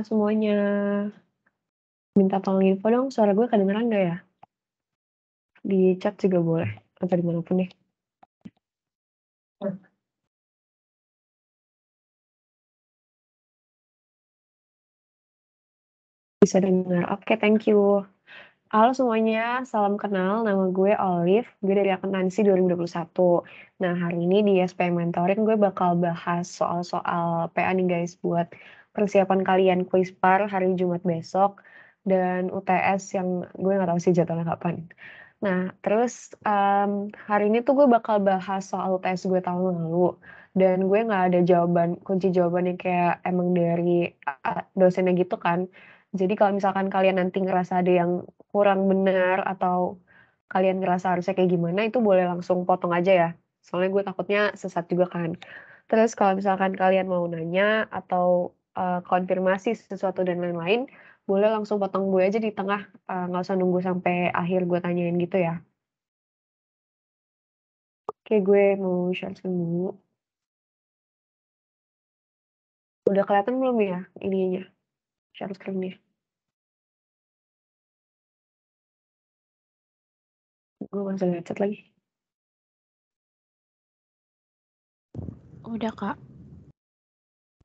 semuanya. Minta tolong info dong, suara gue kedengeran nggak ya? Di chat juga boleh, atau dimanapun deh. Bisa dengar. Oke, thank you. Halo semuanya, salam kenal. Nama gue Olive, gue dari akuntansi 2021. Nah, hari ini di SPM Mentoring gue bakal bahas soal-soal PA nih guys, buat persiapan kalian kuis par hari Jumat besok, dan UTS yang gue nggak tahu sih jadwalnya kapan. Nah, terus hari ini tuh gue bakal bahas soal UTS gue tahun lalu, dan gue nggak ada kunci jawaban yang kayak emang dari dosennya gitu kan. Jadi kalau misalkan kalian nanti ngerasa ada yang kurang benar atau kalian ngerasa harusnya kayak gimana, itu boleh langsung potong aja ya. Soalnya gue takutnya sesat juga kan. Terus kalau misalkan kalian mau nanya atau konfirmasi sesuatu dan lain-lain, boleh langsung potong gue aja di tengah, nggak usah nunggu sampai akhir gue tanyain gitu ya. Oke, gue mau share screen dulu. Udah kelihatan belum ya ininya, share screen-nya? Gue masih lihat chat lagi. Udah, Kak.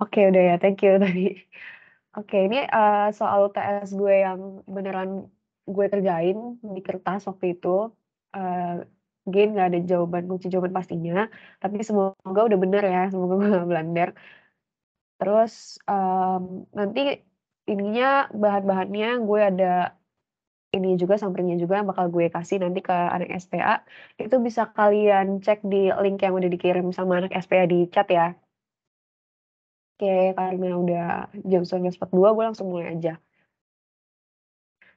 Oke, udah ya, thank you tadi. Oke, ini soal UTS gue yang beneran gue kerjain di kertas waktu itu. Uh, Again, nggak ada kunci jawaban pastinya, tapi semoga udah bener ya, semoga gue nggak blunder. Terus nanti ininya bahan-bahannya gue ada ini juga sampringnya juga yang bakal gue kasih nanti ke anak SPA. Itu bisa kalian cek di link yang udah dikirim sama anak SPA di chat ya. Oke, karena udah jam 19.42, gue langsung mulai aja.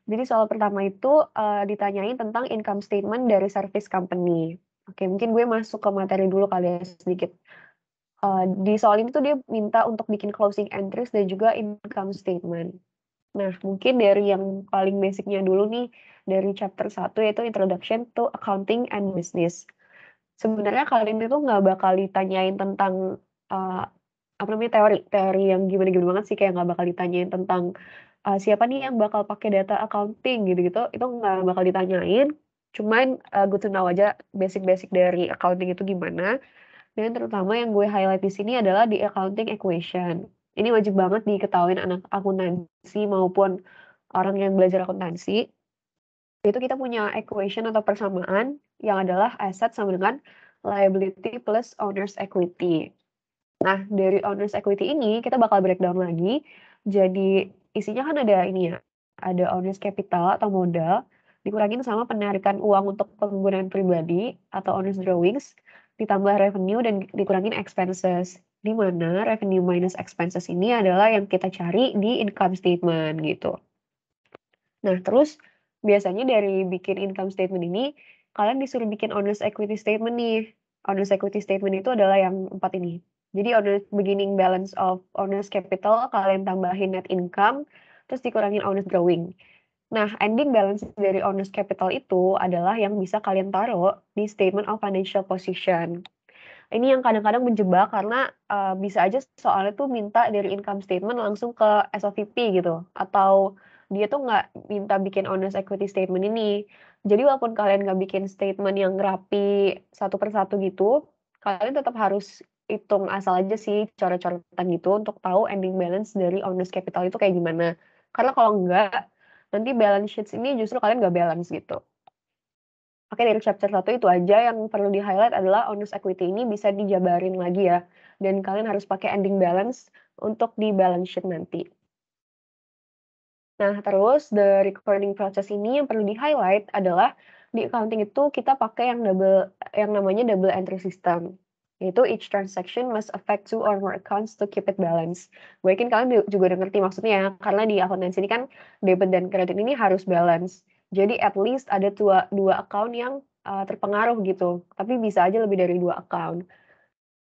Jadi soal pertama itu ditanyain tentang income statement dari service company. Oke, mungkin gue masuk ke materi dulu kali ya sedikit. Di soal ini tuh dia minta untuk bikin closing entries dan juga income statement. Nah, mungkin dari yang paling basicnya dulu nih, dari chapter 1 yaitu Introduction to Accounting and Business. Sebenarnya kalian itu nggak bakal ditanyain tentang uh, apa namanya teori yang gimana-gimana banget sih, kayak nggak bakal ditanyain tentang siapa nih yang bakal pakai data accounting gitu-gitu, itu nggak bakal ditanyain. Cuman good to know aja basic-basic dari accounting itu gimana. Dan terutama yang gue highlight di sini adalah di accounting equation. Ini wajib banget diketahuin anak akuntansi maupun orang yang belajar akuntansi. Itu kita punya equation atau persamaan yang adalah asset sama dengan liability plus owner's equity. Nah, dari owner's equity ini kita bakal breakdown lagi. Jadi isinya kan ada ini ya, ada owner's capital atau modal, dikurangin sama penarikan uang untuk penggunaan pribadi atau owner's drawings, ditambah revenue dan dikurangin expenses. Di mana revenue minus expenses ini adalah yang kita cari di income statement gitu. Nah, terus biasanya dari bikin income statement ini, kalian disuruh bikin owner's equity statement nih. Owner's equity statement itu adalah yang 4 ini. Jadi owner's beginning balance of owner's capital, kalian tambahin net income, terus dikurangin owner's drawing. Nah, ending balance dari owner's capital itu adalah yang bisa kalian taruh di statement of financial position. Ini yang kadang-kadang menjebak karena bisa aja soalnya tuh minta dari income statement langsung ke SOVP gitu, atau dia tuh nggak minta bikin owner's equity statement ini. Jadi walaupun kalian nggak bikin statement yang rapi satu persatu gitu, kalian tetap harus hitung asal aja sih coret-coretan gitu untuk tahu ending balance dari owner's capital itu kayak gimana. Karena kalau enggak, nanti balance sheets ini justru kalian nggak balance gitu. Oke, dari chapter 1 itu aja yang perlu di-highlight adalah owner's equity ini bisa dijabarin lagi ya. Dan kalian harus pakai ending balance untuk di balance sheet nanti. Nah, terus the recording process ini yang perlu di-highlight adalah di accounting itu kita pakai yang namanya double entry system. Yaitu each transaction must affect two or more accounts to keep it balance. Mungkin kalian juga udah ngerti maksudnya ya, karena di akuntansi ini kan debit dan kredit ini harus balance. Jadi at least ada dua account yang terpengaruh gitu, tapi bisa aja lebih dari dua account.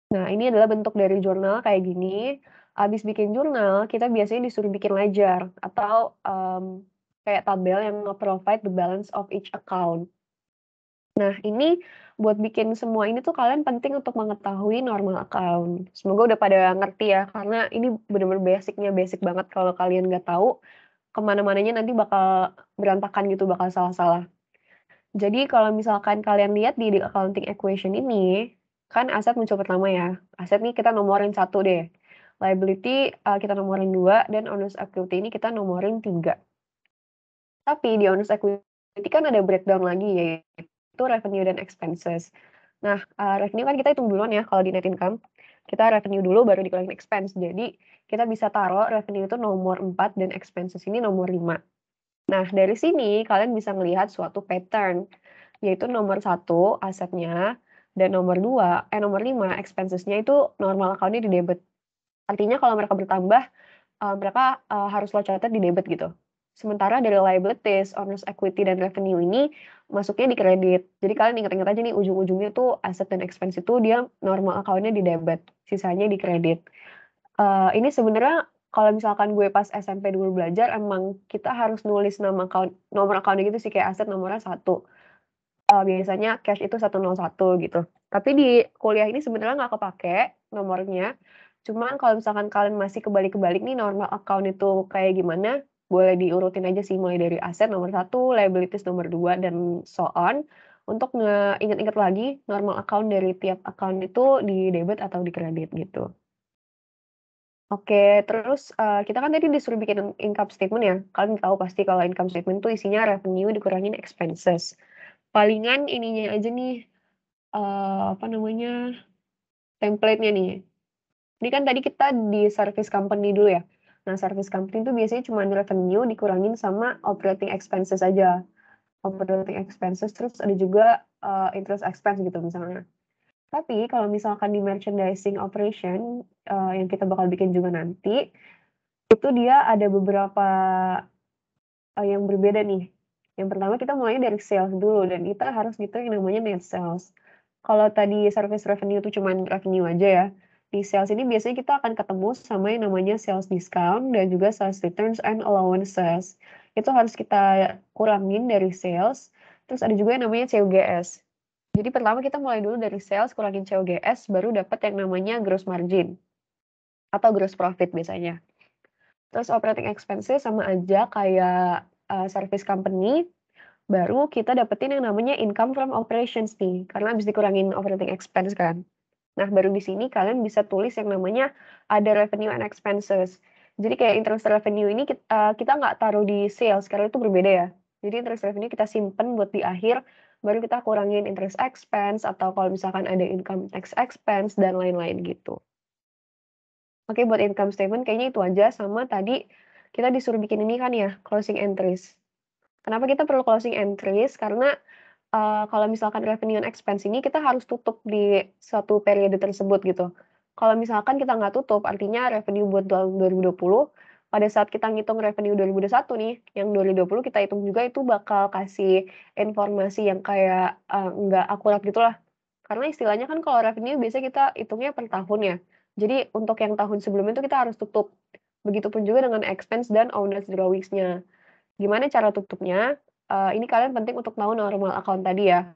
Nah, ini adalah bentuk dari jurnal kayak gini. Habis bikin jurnal, kita biasanya disuruh bikin ledger atau kayak tabel yang nge-provide the balance of each account. Nah, ini buat bikin semua ini tuh kalian penting untuk mengetahui normal account. Semoga udah pada ngerti ya, karena ini bener-bener basic banget kalau kalian nggak tahu, kemana-mananya nanti bakal berantakan gitu, bakal salah-salah. Jadi kalau misalkan kalian lihat di accounting equation ini, kan aset muncul pertama ya. Aset nih kita nomorin 1 deh. Liability, kita nomorin 2 dan owner's equity ini kita nomorin 3. Tapi di owner's equity kan ada breakdown lagi yaitu revenue dan expenses. Nah, revenue kan kita hitung duluan ya kalau di net income. Kita revenue dulu baru dikurangin expense. Jadi kita bisa taruh revenue itu nomor 4 dan expenses ini nomor 5. Nah, dari sini kalian bisa melihat suatu pattern, yaitu nomor 1 asetnya dan nomor 5 expenses-nya itu normal account-nya di debit. Artinya kalau mereka bertambah, mereka, harus lo catat di debit gitu. Sementara dari liabilities, owner's equity, dan revenue ini masuknya di kredit. Jadi kalian ingat-ingat aja nih ujung-ujungnya tuh aset dan expense itu dia normal account-nya di debit, sisanya di kredit. Ini sebenarnya kalau misalkan gue pas SMP dulu belajar emang kita harus nulis nomor account gitu sih, kayak aset nomornya 1, biasanya cash itu 101 gitu. Tapi di kuliah ini sebenarnya nggak kepake nomornya, cuman kalau misalkan kalian masih kebalik-kebalik nih normal account itu kayak gimana, boleh diurutin aja sih mulai dari aset nomor 1, liabilities nomor 2, dan so on, untuk ngeinget-inget lagi normal account dari tiap account itu di debit atau di kredit gitu. Oke, terus, kita kan tadi disuruh bikin income statement ya, kalian tahu pasti kalau income statement tuh isinya revenue dikurangin expenses. Palingan ininya aja nih, apa namanya, template-nya nih. Ini kan tadi kita di service company dulu ya. Nah, service company itu biasanya cuma revenue dikurangin sama operating expenses aja. Operating expenses, terus ada juga, interest expense gitu misalnya. Tapi kalau misalkan di merchandising operation, yang kita bakal bikin juga nanti, itu dia ada beberapa, yang berbeda nih. Yang pertama kita mulainya dari sales dulu dan kita harus ngitung yang namanya net sales. Kalau tadi service revenue itu cuman revenue aja ya, di sales ini biasanya kita akan ketemu sama yang namanya sales discount dan juga sales returns and allowances. Itu harus kita kurangin dari sales, terus ada juga yang namanya COGS. Jadi pertama kita mulai dulu dari sales, kurangin COGS, baru dapat yang namanya gross margin atau gross profit biasanya. Terus operating expenses sama aja kayak, service company, baru kita dapetin yang namanya income from operations nih, karena habis dikurangin operating expense kan. Nah, baru di sini kalian bisa tulis yang namanya ada revenue and expenses. Jadi kayak interest revenue ini kita nggak taruh di sales, karena itu berbeda ya. Jadi interest revenue kita simpen buat di akhir, baru kita kurangin interest expense, atau kalau misalkan ada income tax expense, dan lain-lain gitu. Oke, buat income statement kayaknya itu aja, sama tadi kita disuruh bikin ini kan ya, closing entries. Kenapa kita perlu closing entries? Karena, kalau misalkan revenue and expense ini kita harus tutup di suatu periode tersebut gitu. Kalau misalkan kita nggak tutup, artinya revenue buat tahun 2020, pada saat kita ngitung revenue 2021 nih, yang 2020 kita hitung juga itu bakal kasih informasi yang kayak, nggak akurat gitulah. Karena istilahnya kan kalau revenue biasanya kita hitungnya per tahun ya. Jadi untuk yang tahun sebelumnya itu kita harus tutup. Begitupun juga dengan expense dan owner's drawings-nya. Gimana cara tutupnya? Ini kalian penting untuk tahu normal account tadi ya.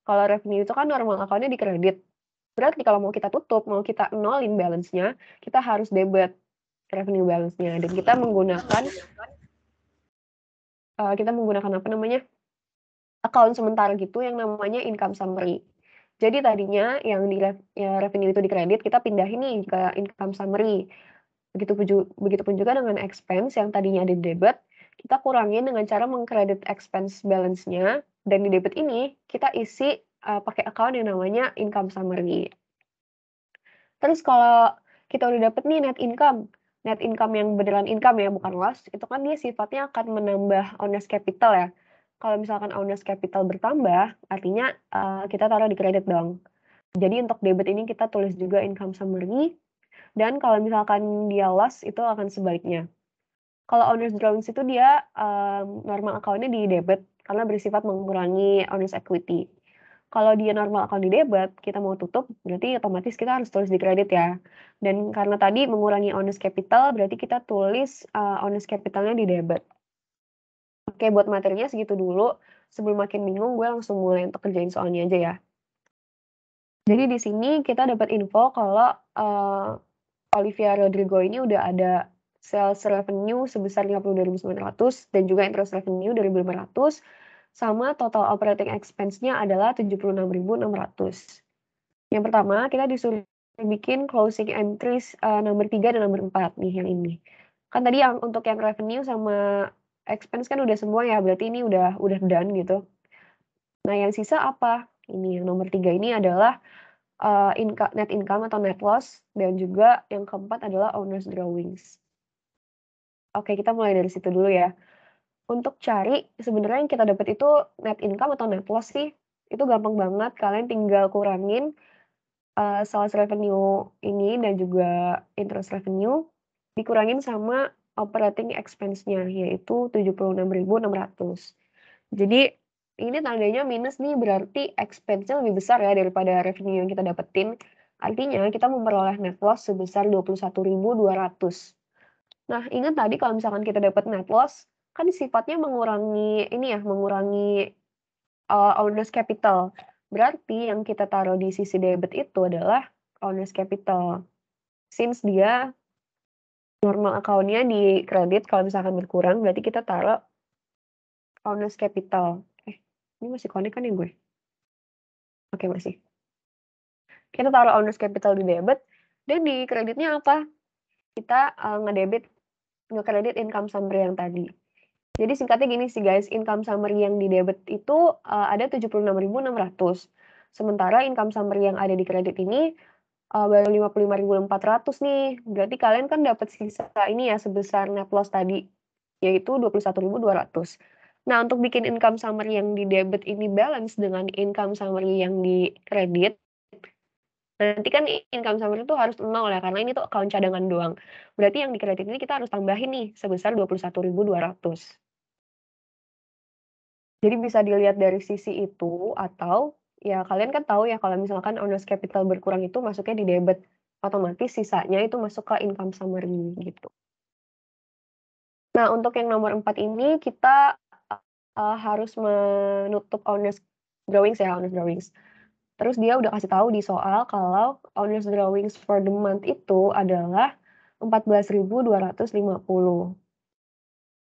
Kalau revenue itu kan normal account-nya di kredit. Berarti kalau mau kita tutup, mau kita nolin balance-nya, kita harus debit revenue balance-nya dan kita menggunakan apa namanya, account sementara gitu yang namanya income summary. Jadi tadinya yang ya revenue itu di kredit, kita pindahin nih ke income summary. Begitupun juga dengan expense yang tadinya ada di debit, kita kurangin dengan cara mengkredit expense balance-nya, dan di debit ini kita isi, pakai account yang namanya income summary. Terus kalau kita udah dapet nih net income yang beneran income ya, bukan loss, itu kan dia sifatnya akan menambah owner's capital ya. Kalau misalkan owner's capital bertambah, artinya, kita taruh di kredit dong. Jadi untuk debit ini kita tulis juga income summary, dan kalau misalkan dia loss, itu akan sebaliknya. Kalau owner's drawings itu dia, normal account-nya di debit, karena bersifat mengurangi owner's equity. Kalau dia normal account di debit, kita mau tutup, berarti otomatis kita harus tulis di kredit ya. Dan karena tadi mengurangi owner's capital, berarti kita tulis, owner's capital-nya di debit. Oke, buat materinya segitu dulu. sebelum makin bingung, gue langsung mulai untuk kerjain soalnya aja ya. Jadi di sini kita dapat info kalau, Olivia Rodrigo ini udah ada sales revenue sebesar 52.900 dan juga interest revenue 2.500, sama total operating expense-nya adalah 76.600. Yang pertama, kita disuruh bikin closing entries, nomor 3 dan nomor 4 nih yang ini. Kan tadi yang untuk yang revenue sama expense kan udah semua ya, berarti ini udah done gitu. Nah, yang sisa apa? Ini yang nomor 3 ini adalah, net income atau net loss, dan juga yang keempat adalah owner's drawings. Oke, kita mulai dari situ dulu ya. Untuk cari, sebenarnya yang kita dapat itu net income atau net loss sih, itu gampang banget, kalian tinggal kurangin, sales revenue ini dan juga interest revenue, dikurangin sama operating expense-nya, yaitu 76.600. Jadi, ini tandanya minus nih, berarti expense-nya lebih besar ya daripada revenue yang kita dapetin. Artinya kita memperoleh net loss sebesar 21.200. Nah, ingat tadi kalau misalkan kita dapat net loss, kan sifatnya mengurangi ini ya, mengurangi, owner's capital. Berarti yang kita taruh di sisi debit itu adalah owner's capital. Since dia normal account-nya di kredit, kalau misalkan berkurang berarti kita taruh owner's capital. Ini masih connect kan ya gue? Oke, masih. Kita taruh owner's capital di debit, dan di kreditnya apa? Kita, ngekredit income summary yang tadi. Jadi singkatnya gini sih guys, income summary yang di debit itu, ada 76.600. Sementara income summary yang ada di kredit ini, baru 55.400 nih. Berarti kalian kan dapat sisa ini ya sebesar net loss tadi, yaitu 21.200. Nah, untuk bikin income summary yang di debit ini balance dengan income summary yang di kredit, nanti kan income summary itu harus 0 ya, karena ini tuh account cadangan doang. Berarti yang di kredit ini kita harus tambahin nih sebesar 21.200. Jadi bisa dilihat dari sisi itu, atau ya kalian kan tahu ya kalau misalkan owner's capital berkurang itu masuknya di debit, otomatis sisanya itu masuk ke income summary gitu. Nah, untuk yang nomor 4 ini kita, harus menutup owner's drawings. Terus dia udah kasih tahu di soal kalau owner's drawings for the month itu adalah 14.250.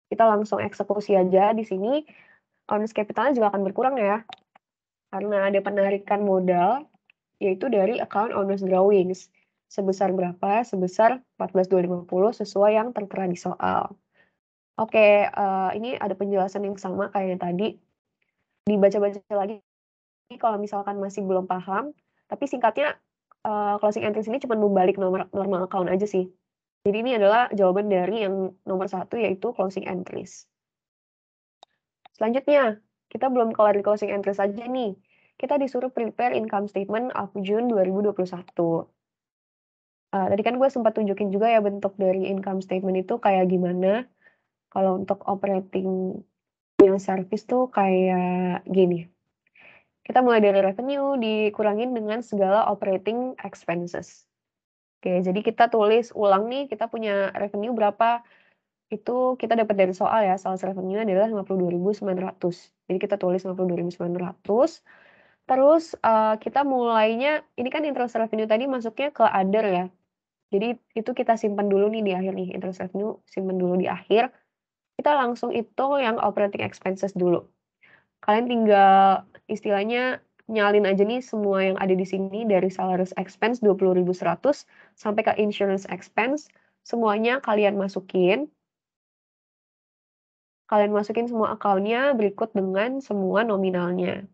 Kita langsung eksekusi aja di sini, owner's capital-nya juga akan berkurang ya, karena ada penarikan modal, yaitu dari account owner's drawings. Sebesar berapa? Sebesar 14.250 sesuai yang tertera di soal. Oke, ini ada penjelasan yang sama kayak yang tadi, dibaca-baca lagi kalau misalkan masih belum paham, tapi singkatnya, closing entries ini cuma membalik normal account aja sih. Jadi ini adalah jawaban dari yang nomor 1 yaitu closing entries. Selanjutnya, kita belum kelar di closing entries aja nih. Kita disuruh prepare income statement of June 2021. Tadi kan gue sempat tunjukin juga ya bentuk dari income statement itu kayak gimana. Kalau untuk operating yang service tuh kayak gini. Kita mulai dari revenue dikurangin dengan segala operating expenses. Oke, jadi kita tulis ulang nih, kita punya revenue berapa, itu kita dapat dari soal ya, sales revenue adalah 52.900. Jadi kita tulis 52.900. Terus, kita mulainya, ini kan interest revenue tadi masuknya ke other ya. Jadi itu kita simpan dulu nih di akhir nih, interest revenue simpan dulu di akhir. Kita langsung hitung yang operating expenses dulu. Kalian tinggal istilahnya nyalin aja nih semua yang ada di sini dari salaries expense 20.100 sampai ke insurance expense, semuanya kalian masukin. Kalian masukin semua account-nya berikut dengan semua nominalnya.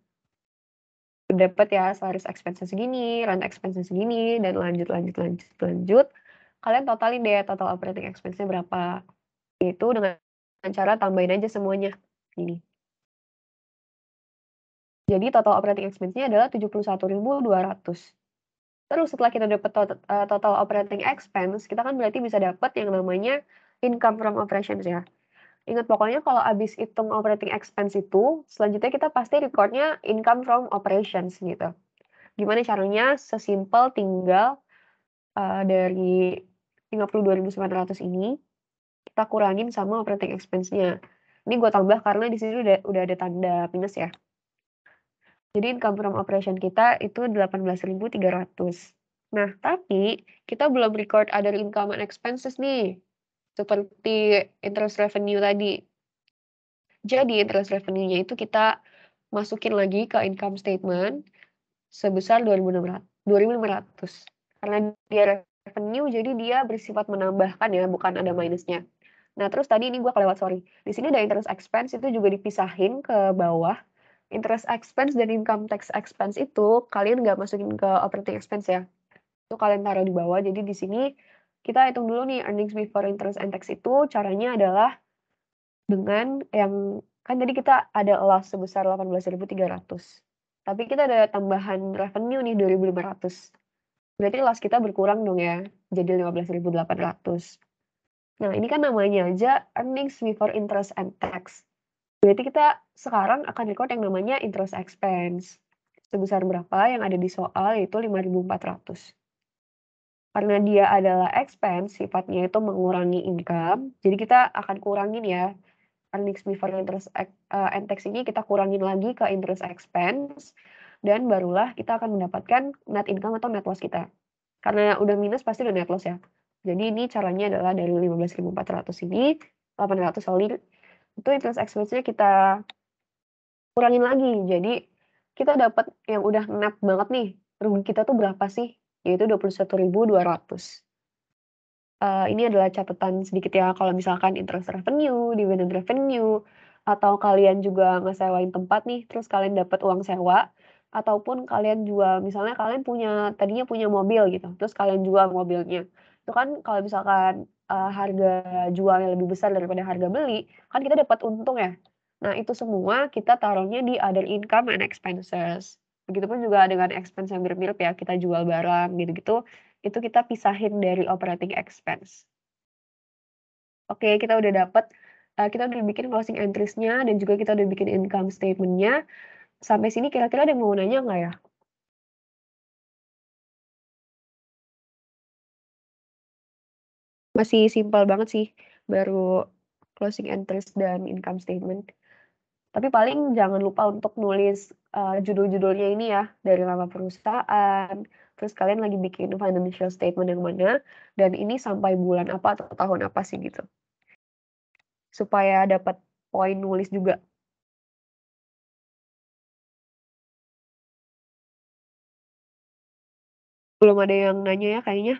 Dapat ya salaries expense segini, rent expense segini, dan lanjut. Kalian totalin deh total operating expense-nya berapa. Itu dengan cara tambahin aja semuanya, ini. Jadi total operating expense-nya adalah 71.200. Terus setelah kita dapat total operating expense, kita kan berarti bisa dapat yang namanya income from operations ya. Ingat pokoknya kalau habis hitung operating expense itu, selanjutnya kita pasti record-nya income from operations gitu. Gimana caranya? Sesimpel tinggal, dari 52.900 ini, kita kurangin sama operating expense-nya. Ini gue tambah karena di sini udah ada tanda minus ya. Jadi income from operation kita itu 18.300. Nah, tapi kita belum record other income and expenses nih. Seperti interest revenue tadi. Jadi interest revenue-nya itu kita masukin lagi ke income statement sebesar 2.500. Karena dia revenue jadi dia bersifat menambahkan ya, bukan ada minusnya. Nah, terus tadi ini gue kelewat, sorry. Di sini ada interest expense itu juga dipisahin ke bawah. Interest expense dan income tax expense itu kalian nggak masukin ke operating expense ya. Itu kalian taruh di bawah. Jadi di sini kita hitung dulu nih earnings before interest and tax itu caranya adalah dengan yang kan tadi kita ada loss sebesar 18.300. Tapi kita ada tambahan revenue nih 2.500. Berarti loss kita berkurang dong ya, jadi 15.800. Nah, ini kan namanya aja earnings before interest and tax. Berarti kita sekarang akan record yang namanya interest expense. Sebesar berapa yang ada di soal yaitu 5.400. Karena dia adalah expense, sifatnya itu mengurangi income, jadi kita akan kurangin ya. Earnings before interest and tax ini kita kurangin lagi ke interest expense, dan barulah kita akan mendapatkan net income atau net loss kita. Karena udah minus pasti udah net loss ya. Jadi ini caranya adalah dari 15.400 ini, 800 sorry, itu interest expense-nya kita kurangin lagi. Jadi kita dapat yang udah net banget nih, rugi kita tuh berapa sih? Yaitu 21.200. Ini adalah catatan sedikit ya, kalau misalkan interest revenue, dividend revenue, atau kalian juga ngesewain tempat nih, terus kalian dapat uang sewa, ataupun kalian jual, misalnya kalian tadinya punya mobil gitu, terus kalian jual mobilnya. Itu kan kalau misalkan, harga jualnya lebih besar daripada harga beli, kan kita dapat untung ya. Nah, itu semua kita taruhnya di other income and expenses. Begitupun juga dengan expense yang mirip-mirip ya, kita jual barang gitu-gitu, itu kita pisahin dari operating expense. Oke, kita udah dapat, kita udah bikin closing entries-nya dan juga kita udah bikin income statement-nya. Sampai sini kira-kira ada yang mau nanya nggak ya? Masih simpel banget sih, baru closing entries dan income statement. Tapi paling jangan lupa untuk nulis, judul-judulnya ini ya, dari nama perusahaan, terus kalian lagi bikin financial statement yang mana, dan ini sampai bulan apa atau tahun apa sih gitu. Supaya dapat poin nulis juga. Belum ada yang nanya ya kayaknya?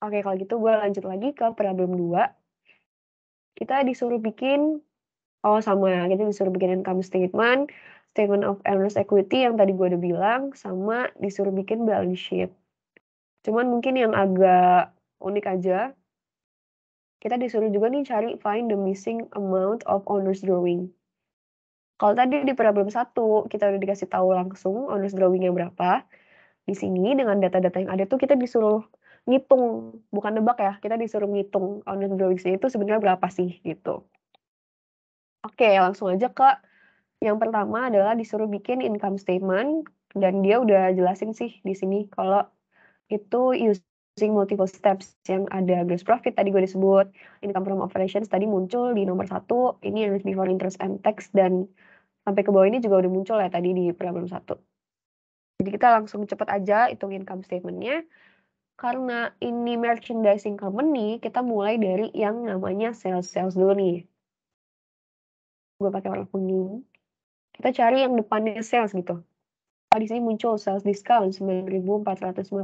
Oke, kalau gitu gue lanjut lagi ke problem 2. Kita disuruh bikin sama, kita disuruh bikin income statement, statement of owners equity yang tadi gue udah bilang, sama disuruh bikin balance sheet. Cuman mungkin yang agak unik aja, kita disuruh juga nih cari find the missing amount of owners drawing. Kalau tadi di problem 1, kita udah dikasih tahu langsung owners drawing-nya berapa. Di sini dengan data-data yang ada tuh kita disuruh ngitung, bukan nebak ya, kita disuruh ngitung owner drawings-nya itu sebenarnya berapa sih gitu. Oke, langsung aja ke yang pertama adalah disuruh bikin income statement dan dia udah jelasin sih di sini kalau itu using multiple steps yang ada gross profit tadi gue disebut, income from operations tadi muncul di nomor 1, ini earnings before interest and tax dan sampai ke bawah ini juga udah muncul ya tadi di problem 1. Jadi kita langsung cepet aja hitung income statement-nya. Karena ini merchandising company, kita mulai dari yang namanya sales dulu nih. Gue pakai warna kuning. Kita cari yang depannya sales gitu. Di sini muncul sales discount 9.450.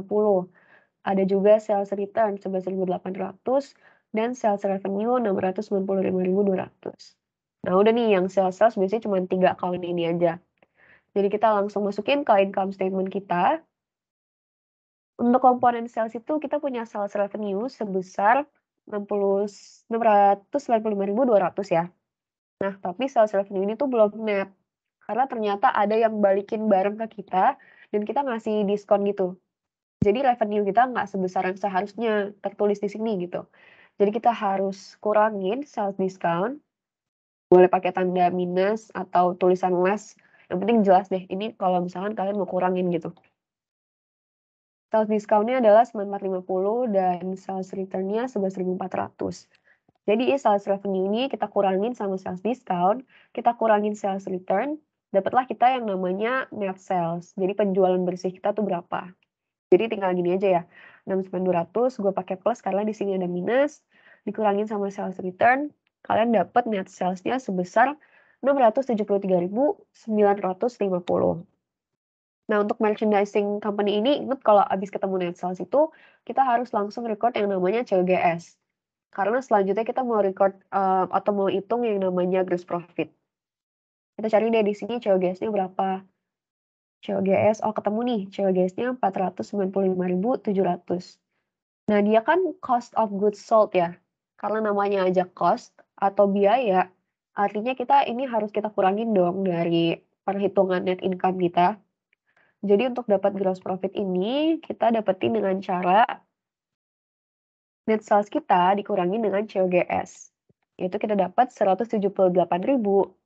Ada juga sales return 11.800 dan sales revenue 695.200. Nah, udah nih yang sales biasanya cuma 3 account ini aja. Jadi kita langsung masukin ke income statement kita. Untuk komponen sales itu kita punya sales revenue sebesar 695.200 ya. Nah, tapi sales revenue ini tuh belum net. Karena ternyata ada yang balikin barang ke kita dan kita ngasih diskon gitu. Jadi revenue kita nggak sebesar yang seharusnya tertulis di sini gitu. Jadi kita harus kurangin sales discount. Boleh pakai tanda minus atau tulisan less. Yang penting jelas deh, ini kalau misalkan kalian mau kurangin gitu. Sales discount-nya adalah 9.450 dan sales return-nya 11.400. Jadi sales revenue ini kita kurangin sama sales discount, kita kurangin sales return, dapatlah kita yang namanya net sales. Jadi penjualan bersih kita tuh berapa. Jadi tinggal gini aja ya, 69.200 gue pakai plus karena di sini ada minus, dikurangin sama sales return, kalian dapat net sales-nya sebesar 673.950. Nah, untuk merchandising company ini, ingat kalau habis ketemu net sales itu, kita harus langsung record yang namanya COGS. Karena selanjutnya kita mau record atau mau hitung yang namanya gross profit. Kita cari deh di sini COGS-nya berapa. COGS, ketemu nih, COGS-nya 495.700. Nah, dia kan cost of goods sold ya. Karena namanya aja cost atau biaya, artinya ini harus kita kurangin dong dari perhitungan net income kita. Jadi untuk dapat gross profit ini, kita dapetin dengan cara net sales kita dikurangin dengan COGS. Yaitu kita dapat 178.250.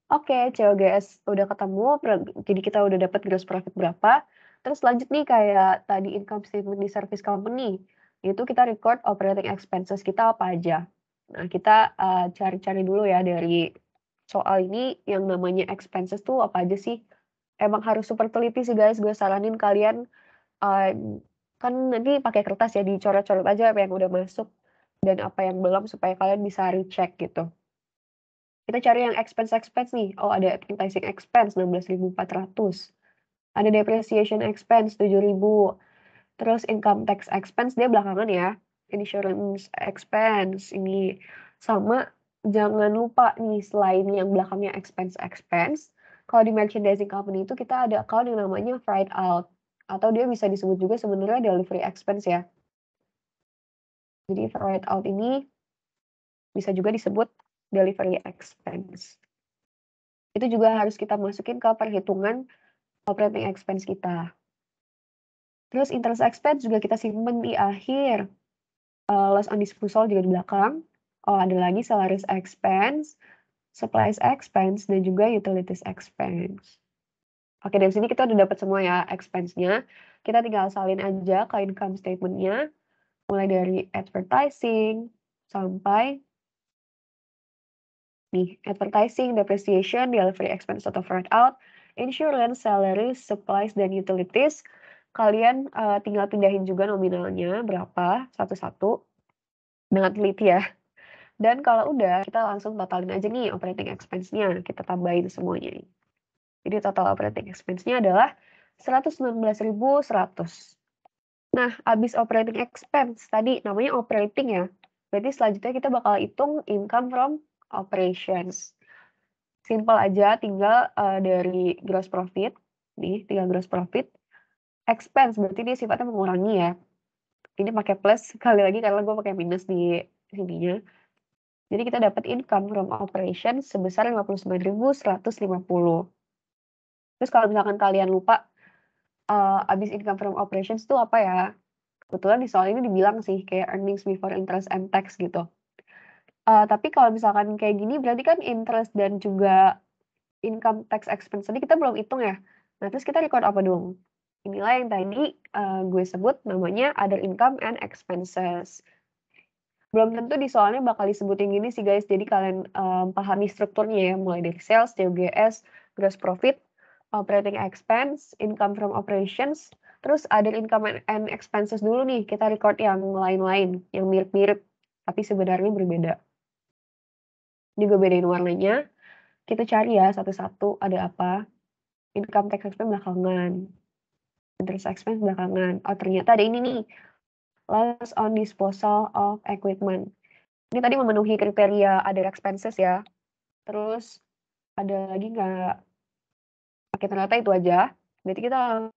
Oke, COGS udah ketemu, jadi kita udah dapat gross profit berapa. Terus lanjut nih kayak tadi income statement di service company, itu kita record operating expenses kita apa aja. Nah, kita cari-cari dulu ya dari soal ini yang namanya expenses tuh apa aja sih. Emang harus super teliti sih guys, gue saranin kalian kan nanti pakai kertas ya, dicoret-coret aja apa yang udah masuk dan apa yang belum supaya kalian bisa recheck gitu. Kita cari yang expense nih. Oh, ada advertising expense 16.400. Ada depreciation expense 7.000. Terus income tax expense dia belakangan ya. Insurance expense ini sama jangan lupa nih selain yang belakangnya expense, kalau di merchandising company itu kita ada account yang namanya freight out atau dia bisa disebut juga sebenarnya delivery expense ya. Jadi freight out ini bisa juga disebut delivery expense. Itu juga harus kita masukin ke perhitungan operating expense kita. Terus interest expense juga kita simpen di akhir. Loss on disposal juga di belakang. Ada lagi salaries expense, supplies expense, dan juga utilities expense. Oke, dari sini kita udah dapat semua ya expense-nya. Kita tinggal salin aja ke income statement-nya. Mulai dari advertising sampai nih, advertising, depreciation, delivery expense atau freight out, insurance, salaries, supplies, dan utilities. Kalian tinggal pindahin juga nominalnya berapa satu-satu dengan teliti ya. Dan kalau udah, kita langsung totalin aja nih operating expense-nya. Kita tambahin semuanya. Jadi total operating expense-nya adalah 119.100. Nah, habis operating expense, tadi namanya operating ya. Berarti selanjutnya kita bakal hitung income from operations. Simple aja, tinggal dari gross profit. Nih, tinggal gross profit. Expense, berarti dia sifatnya mengurangi ya. Ini pakai plus sekali lagi karena gue pakai minus di sininya. Jadi kita dapat income from operations sebesar 59.150. Terus kalau misalkan kalian lupa, habis income from operations itu apa ya? Kebetulan di soal ini dibilang sih kayak earnings before interest and tax gitu. Tapi kalau misalkan kayak gini berarti kan interest dan juga income tax expense tadi kita belum hitung ya. Nah, terus kita record apa dong? Inilah yang tadi gue sebut namanya other income and expenses. Belum tentu di soalnya bakal disebutin gini sih guys, jadi kalian pahami strukturnya ya, mulai dari sales, COGS, gross profit, operating expense, income from operations, terus other income and expenses dulu nih, kita record yang lain-lain, yang mirip-mirip, tapi sebenarnya berbeda. Ini gue bedain warnanya, kita cari ya satu-satu ada apa. Income tax expense belakangan, interest expense belakangan. Oh ternyata ada ini nih, loss on disposal of equipment. Ini tadi memenuhi kriteria other expenses ya. Terus ada lagi nggak? Oke ternyata itu aja. Berarti kita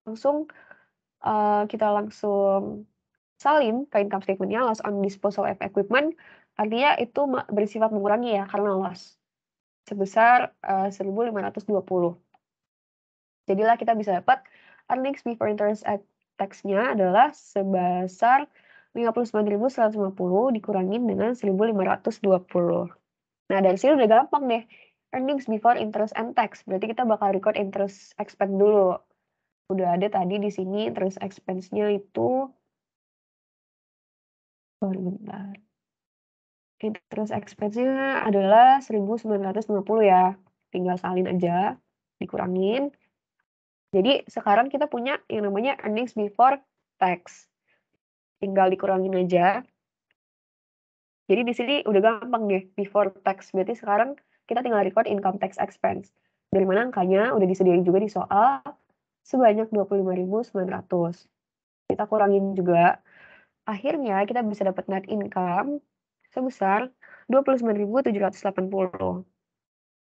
langsung salin ke income statement-nya loss on disposal of equipment. Artinya itu bersifat mengurangi ya karena loss sebesar 1.520. Jadilah kita bisa dapat earnings before interest and tax-nya adalah sebesar 59.150 dikurangin dengan 1.520. Nah, dari sini udah gampang deh. Earnings before interest and tax. Berarti kita bakal record interest expense dulu. Udah ada tadi di sini interest expense-nya itu Bentar. Interest expense-nya adalah 1.950 ya. Tinggal salin aja, dikurangin. Jadi sekarang kita punya yang namanya earnings before tax. Tinggal dikurangin aja. Jadi di sini udah gampang deh, before tax. Berarti sekarang kita tinggal record income tax expense. Dari mana angkanya udah disediain juga di soal sebanyak 25.900. Kita kurangin juga. Akhirnya kita bisa dapat net income sebesar 29.780.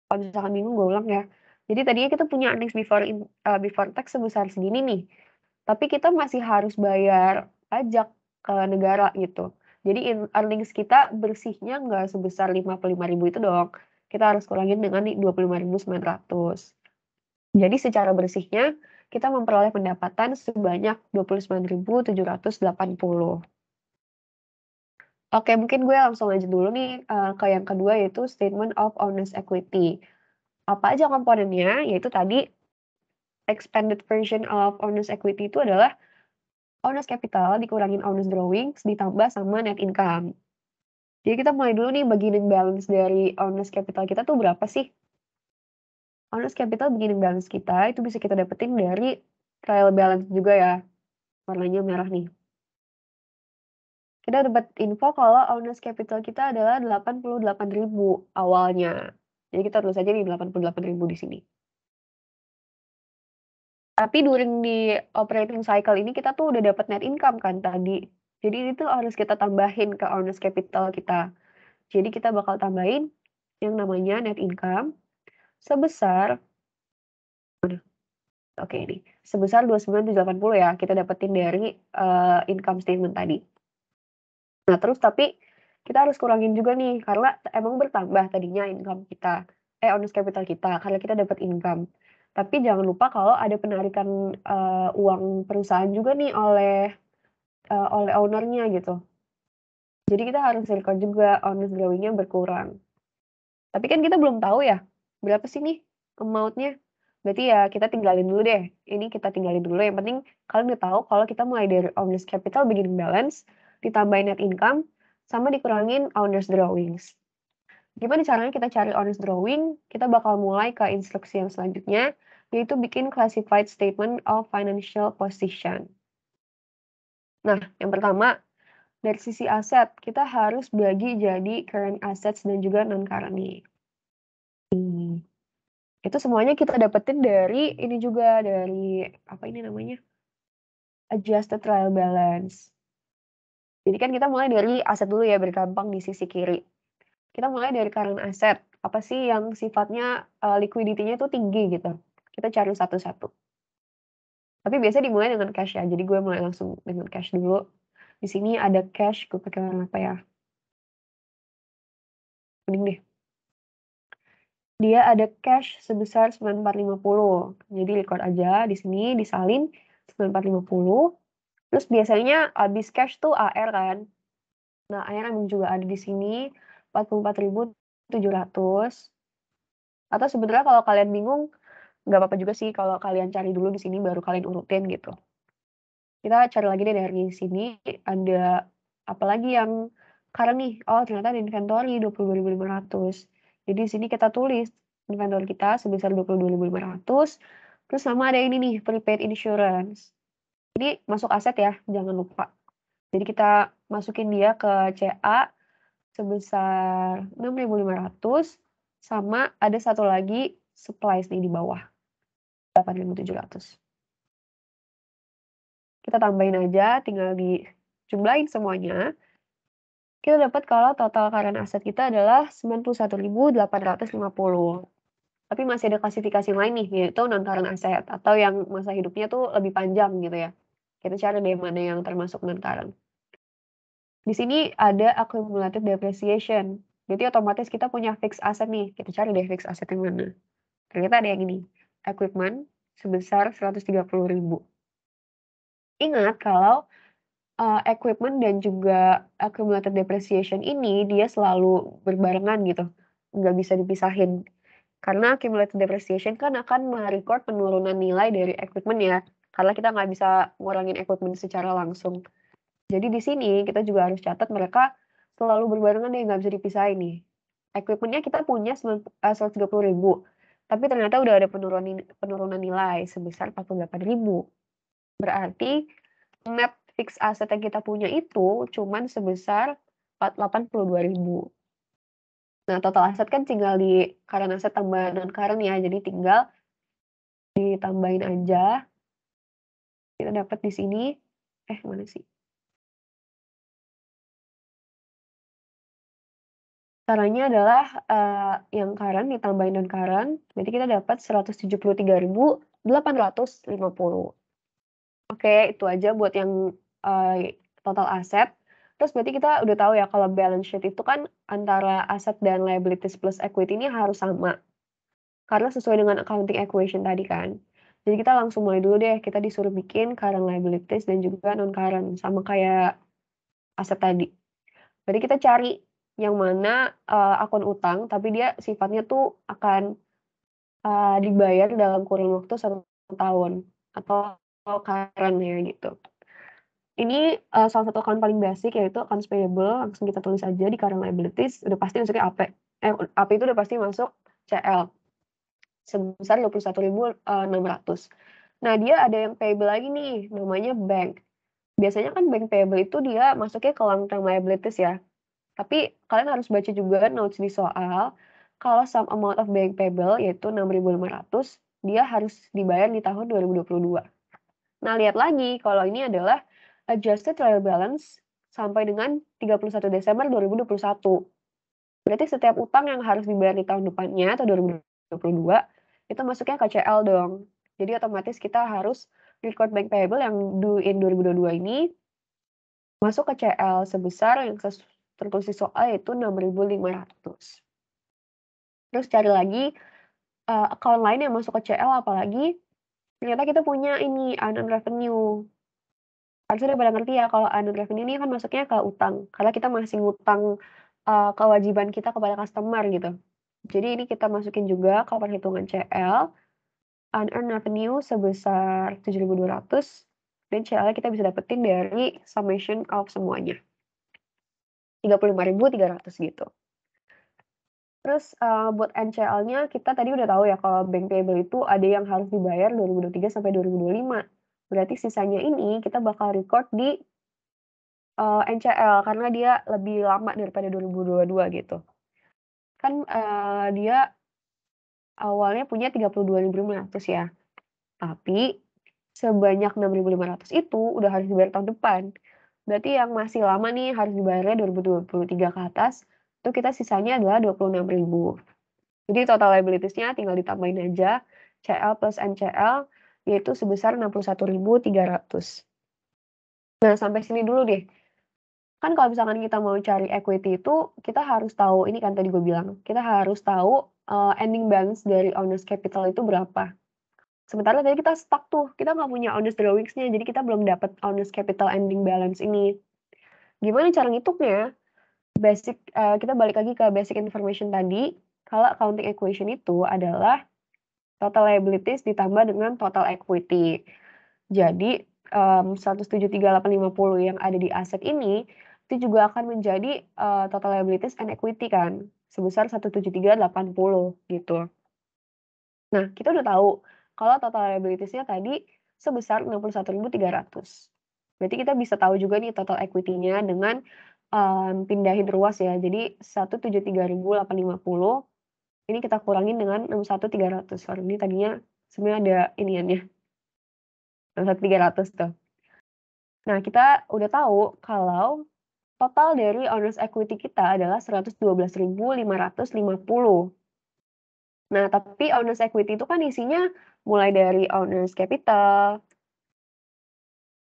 Kalau misalkan bingung gue ulang ya. Jadi tadinya kita punya earnings before tax sebesar segini nih. Tapi kita masih harus bayar pajak ke negara gitu. Jadi earnings kita bersihnya nggak sebesar 55.000 itu dong. Kita harus kurangin dengan 25.900. Jadi secara bersihnya kita memperoleh pendapatan sebanyak 29.780. Oke, mungkin gue langsung lanjut dulu nih ke yang kedua yaitu statement of owner's equity. Apa aja komponennya? Yaitu tadi expanded version of owner's equity itu adalah owner's capital dikurangin owner's drawings ditambah sama net income. Jadi kita mulai dulu nih beginning balance dari owner's capital kita tuh berapa sih? Owner's capital beginning balance kita itu bisa kita dapetin dari trial balance juga ya. Warnanya merah nih. Kita dapat info kalau owner's capital kita adalah 88.000 awalnya. Jadi kita tulis aja nih 88.000 di sini. Tapi during di operating cycle ini kita tuh udah dapat net income kan tadi. Jadi itu harus kita tambahin ke owner's capital kita. Jadi kita bakal tambahin yang namanya net income sebesar sebesar 29.780 ya. Kita dapetin dari income statement tadi. Nah, terus tapi kita harus kurangin juga nih karena emang bertambah tadinya income kita, owner's capital kita karena kita dapat income. Tapi jangan lupa kalau ada penarikan uang perusahaan juga nih oleh owner-nya gitu. Jadi kita harus record juga owner's drawing-nya berkurang. Tapi kan kita belum tahu ya berapa sih nih amount-nya. Berarti ya kita tinggalin dulu deh. Ini kita tinggalin dulu. Yang penting kalian udah tahu kalau kita mulai dari owner's capital beginning balance, ditambahin net income, sama dikurangin owner's drawings. Gimana caranya kita cari owner's drawing? Kita bakal mulai ke instruksi yang selanjutnya, yaitu bikin classified statement of financial position. Nah, yang pertama, dari sisi aset, kita harus bagi jadi current assets dan juga non-current nih. Itu semuanya kita dapetin dari ini juga, dari apa ini namanya? Adjusted trial balance. Jadi kan kita mulai dari aset dulu ya, bergampang di sisi kiri. Kita mulai dari current asset. Apa sih yang sifatnya liquidity-nya itu tinggi gitu. Kita cari satu-satu. Tapi biasanya dimulai dengan cash ya. Jadi gue mulai langsung dengan cash dulu. Di sini ada cash, gue pakai warna apa ya? Kuning deh. Dia ada cash sebesar 9450. Jadi record aja di sini disalin 9450. Terus biasanya habis cash tuh AR kan. Nah, AR emang juga ada di sini 44.700. Atau sebenarnya kalau kalian bingung nggak apa-apa juga sih kalau kalian cari dulu di sini baru kalian urutin gitu. Kita cari lagi deh dari sini ada apa lagi yang karena nih, oh ternyata ada inventory 22.500. Jadi di sini kita tulis inventory kita sebesar 22.500. Terus sama ada ini nih, prepaid insurance. Ini masuk aset ya, jangan lupa. Jadi kita masukin dia ke CA sebesar 6.500 sama ada satu lagi supplies nih di bawah 8.700. Kita tambahin aja, tinggal dijumlahin semuanya. Kita dapat kalau total current asset kita adalah 91.850. Tapi masih ada klasifikasi lain nih, yaitu non-current asset atau yang masa hidupnya tuh lebih panjang gitu ya. Kita cari deh mana yang termasuk non-current. Di sini ada accumulated depreciation. Jadi otomatis kita punya fixed asset nih. Kita cari deh fixed asset yang mana. Ternyata ada yang ini, equipment sebesar 130.000. Ingat kalau equipment dan juga accumulated depreciation ini dia selalu berbarengan gitu, nggak bisa dipisahin. Karena accumulated depreciation kan akan merecord penurunan nilai dari equipment ya, karena kita nggak bisa ngurangin equipment secara langsung. Jadi di sini kita juga harus catat mereka selalu berbarengan deh, nggak bisa dipisahin nih. Equipment-nya kita punya 130.000, tapi ternyata udah ada penurunan nilai sebesar 48.000. Berarti net fixed asset yang kita punya itu cuman sebesar 82.000. Nah, total aset kan tinggal di current asset tambah non current ya, jadi tinggal ditambahin aja. Kita dapat di sini, mana sih? Caranya adalah, yang current ditambahin non current, berarti kita dapat 173.850. Oke, itu aja buat yang, total aset. Terus berarti kita udah tahu ya kalau balance sheet itu kan antara aset dan liabilities plus equity ini harus sama. Karena sesuai dengan accounting equation tadi kan. Jadi kita langsung mulai dulu deh, kita disuruh bikin current liabilities dan juga non current, sama kayak aset tadi. Berarti kita cari yang mana, akun utang tapi dia sifatnya tuh akan, dibayar dalam kurun waktu 1 tahun atau current ya gitu. Ini, salah satu account paling basic yaitu accounts payable, langsung kita tulis aja di current liabilities, udah pasti masuknya AP. AP itu udah pasti masuk CL, sebesar 21.600. Nah, dia ada yang payable lagi nih, namanya bank. Biasanya kan bank payable itu dia masuknya ke long term liabilities ya. Tapi kalian harus baca juga notes di soal, kalau some amount of bank payable yaitu 6.500, dia harus dibayar di tahun 2022. Nah, lihat lagi kalau ini adalah adjusted trial balance sampai dengan 31 Desember 2021. Berarti setiap utang yang harus dibayar di tahun depannya atau 2022, itu masuknya ke CL dong. Jadi otomatis kita harus record bank payable yang due in 2022 ini masuk ke CL sebesar yang tertulis di soal yaitu 6.500. Terus cari lagi, account lain yang masuk ke CL apalagi, ternyata kita punya ini unearned revenue. Harusnya udah pada ngerti ya kalau unearned revenue ini kan masuknya ke utang, karena kita masih ngutang, kewajiban kita kepada customer gitu. Jadi ini kita masukin juga ke perhitungan CL, unearned revenue sebesar 7.200 dan CL-nya kita bisa dapetin dari summation of semuanya. 35.300 gitu. Terus, buat NCL-nya kita tadi udah tahu ya kalau bank payable itu ada yang harus dibayar 2023 sampai 2025. Berarti sisanya ini kita bakal record di, NCL karena dia lebih lama daripada 2022 gitu. Kan, dia awalnya punya 32.500 ya, tapi sebanyak 6.500 itu udah harus dibayar tahun depan. Berarti yang masih lama nih harus dibayarnya 2023 ke atas, itu kita sisanya adalah 26.000. Jadi total liabilities-nya tinggal ditambahin aja CL plus NCL, yaitu sebesar 61.300. Nah, sampai sini dulu deh. Kan kalau misalkan kita mau cari equity itu, kita harus tahu, ini kan tadi gue bilang, kita harus tahu, ending balance dari owner's capital itu berapa. Sementara tadi kita stuck tuh, kita nggak punya owner's drawings-nya, jadi kita belum dapat owner's capital ending balance ini. Gimana cara ngitungnya? Kita balik lagi ke basic information tadi, kalau accounting equation itu adalah total liabilities ditambah dengan total equity. Jadi, 173.850 yang ada di aset ini, itu juga akan menjadi, total liabilities and equity kan, sebesar 173.850 gitu. Nah, kita udah tahu kalau total liabilities-nya tadi sebesar 61.300. Berarti kita bisa tahu juga nih total equity-nya dengan, pindahin ruas ya. Jadi 173.850 ini kita kurangin dengan 61.300. Sorry, ini tadinya sebenarnya ada iniannya, 61.300 tuh. Nah, kita udah tahu kalau total dari owner's equity kita adalah 112.550. Nah, tapi owner's equity itu kan isinya mulai dari owner's capital,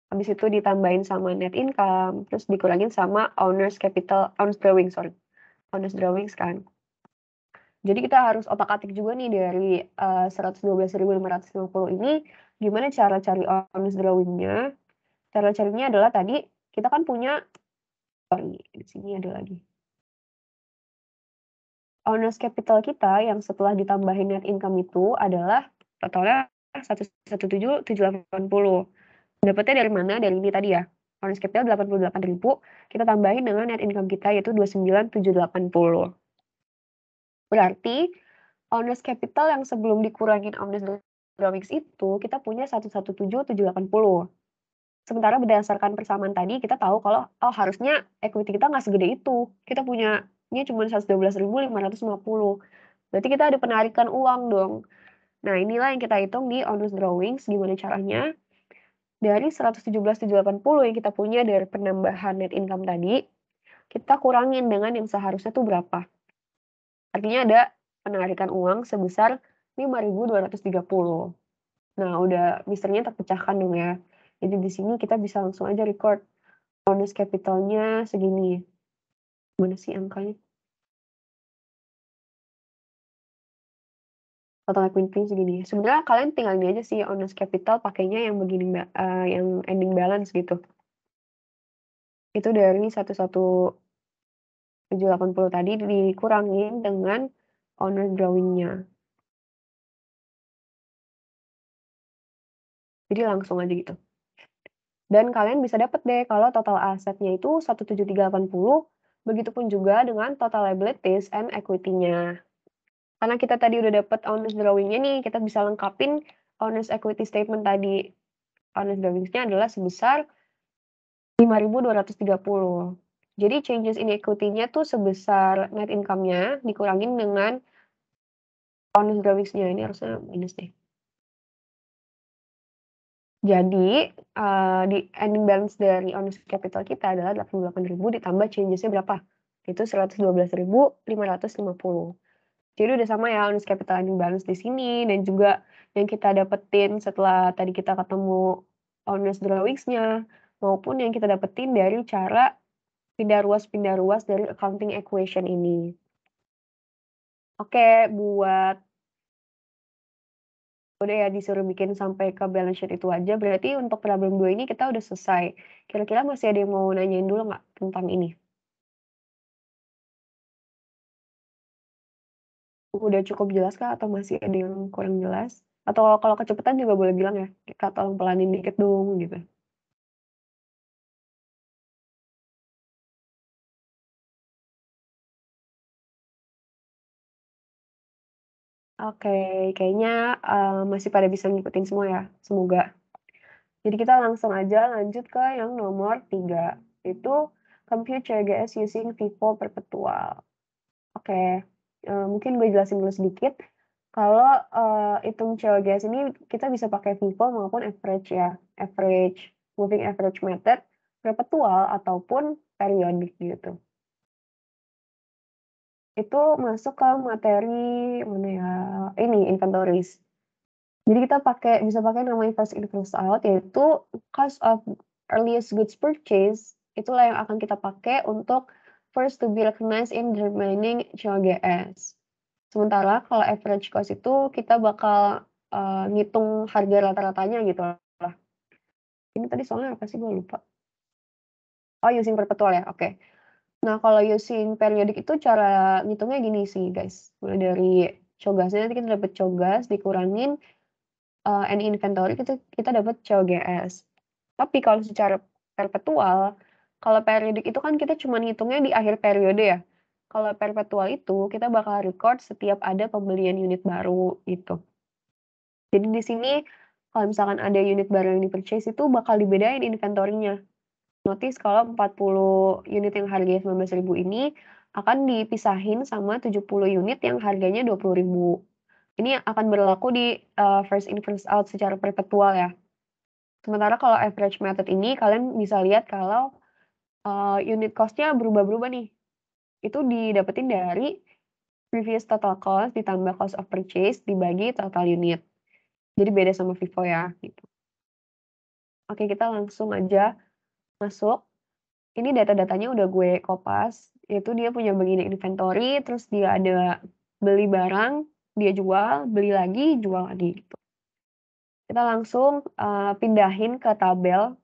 habis itu ditambahin sama net income, terus dikurangin sama owner's drawings kan. Jadi kita harus otak-atik juga nih dari, 112.550 ini, gimana cara cari owner's drawing-nya. Cara carinya adalah tadi, kita kan punya di sini ada lagi. Owner's capital kita yang setelah ditambahin net income itu adalah totalnya 117.780. Dapatnya dari mana? Dari ini tadi ya. Owner's capital 88.000, kita tambahin dengan net income kita yaitu 29.780. Berarti owner's capital yang sebelum dikurangin owner's drawings itu kita punya 117.780. Sementara berdasarkan persamaan tadi kita tahu kalau harusnya equity kita nggak segede itu. Kita punyanya cuma 112.550. Berarti kita ada penarikan uang dong. Nah, inilah yang kita hitung di owner's drawings. Gimana caranya? Dari 117.780 yang kita punya dari penambahan net income tadi, kita kurangin dengan yang seharusnya tuh berapa. Artinya ada penarikan uang sebesar 5.230. Nah, udah misternya terpecahkan dong ya. Jadi di sini kita bisa langsung aja record owner's capital-nya segini. Mana sih angkanya? Total equity segini. Sebenarnya kalian tinggal ini aja sih owner's capital pakainya yang begini yang ending balance gitu. Itu dari 11780 tadi dikurangin dengan owner drawing-nya. Jadi langsung aja gitu. Dan kalian bisa dapat deh kalau total asetnya itu 17380, begitupun juga dengan total liabilities and equity-nya. Karena kita tadi udah dapat owner's drawing-nya nih, kita bisa lengkapin owner's equity statement tadi. Owner's drawings-nya adalah sebesar 5.230. Jadi changes in equity-nya tuh sebesar net income-nya dikurangin dengan owner's drawings-nya. Ini harusnya minus deh. Jadi, di ending balance dari owner's capital kita adalah 88.000 ditambah changes-nya berapa? Itu 112.550. Jadi udah sama ya owner's capital ending balance di sini dan juga yang kita dapetin setelah tadi kita ketemu owner's drawings-nya maupun yang kita dapetin dari cara pindah ruas dari accounting equation ini. Oke, udah ya disuruh bikin sampai ke balance sheet itu aja, berarti untuk problem 2 ini kita udah selesai. Kira-kira masih ada yang mau nanyain dulu nggak tentang ini? Udah cukup jelas kah atau masih ada yang kurang jelas? Atau kalau kecepatan juga boleh bilang ya, Kak tolong pelanin dikit dong gitu. Oke, kayaknya, masih pada bisa ngikutin semua ya, semoga. Jadi kita langsung aja lanjut ke yang nomor 3, itu compute CGS using FIFO perpetual. Oke, mungkin gue jelasin dulu sedikit. Kalau, hitung COGS ini kita bisa pakai FIFO maupun average ya, moving average method, perpetual ataupun periodik gitu. Itu masuk ke materi mana ya, ini inventories. Jadi kita bisa pakai namanya first in first out, yaitu cost of earliest goods purchase, itulah yang akan kita pakai untuk first to be recognized in the remaining COGS. Sementara kalau average cost itu kita bakal, ngitung harga rata-ratanya gitu lah. Ini tadi soalnya apa sih gue lupa. Oh using perpetual ya, oke. Nah kalau using periodik itu cara ngitungnya gini sih guys, mulai dari COGS-nya nanti kita dapat COGS dikurangin, any inventory kita dapat COGS. Tapi kalau secara perpetual, kalau periodik itu kan kita cuma ngitungnya di akhir periode ya. Kalau perpetual itu kita bakal record setiap ada pembelian unit baru gitu. Jadi di sini kalau misalkan ada unit baru yang di-purchase itu bakal dibedain inventory-nya. Notice kalau 40 unit yang harganya 19.000 ini akan dipisahin sama 70 unit yang harganya 20.000. Ini akan berlaku di, first in first out secara perpetual ya. Sementara kalau average method ini kalian bisa lihat kalau, unit cost-nya berubah-berubah nih. Itu didapetin dari previous total cost ditambah cost of purchase dibagi total unit. Jadi beda sama FIFO ya, gitu. Oke, kita langsung aja masuk. Ini data-datanya udah gue kopas, yaitu dia punya begini inventory, terus dia ada beli barang, dia jual, beli lagi, jual lagi, gitu. Kita langsung, pindahin ke tabel.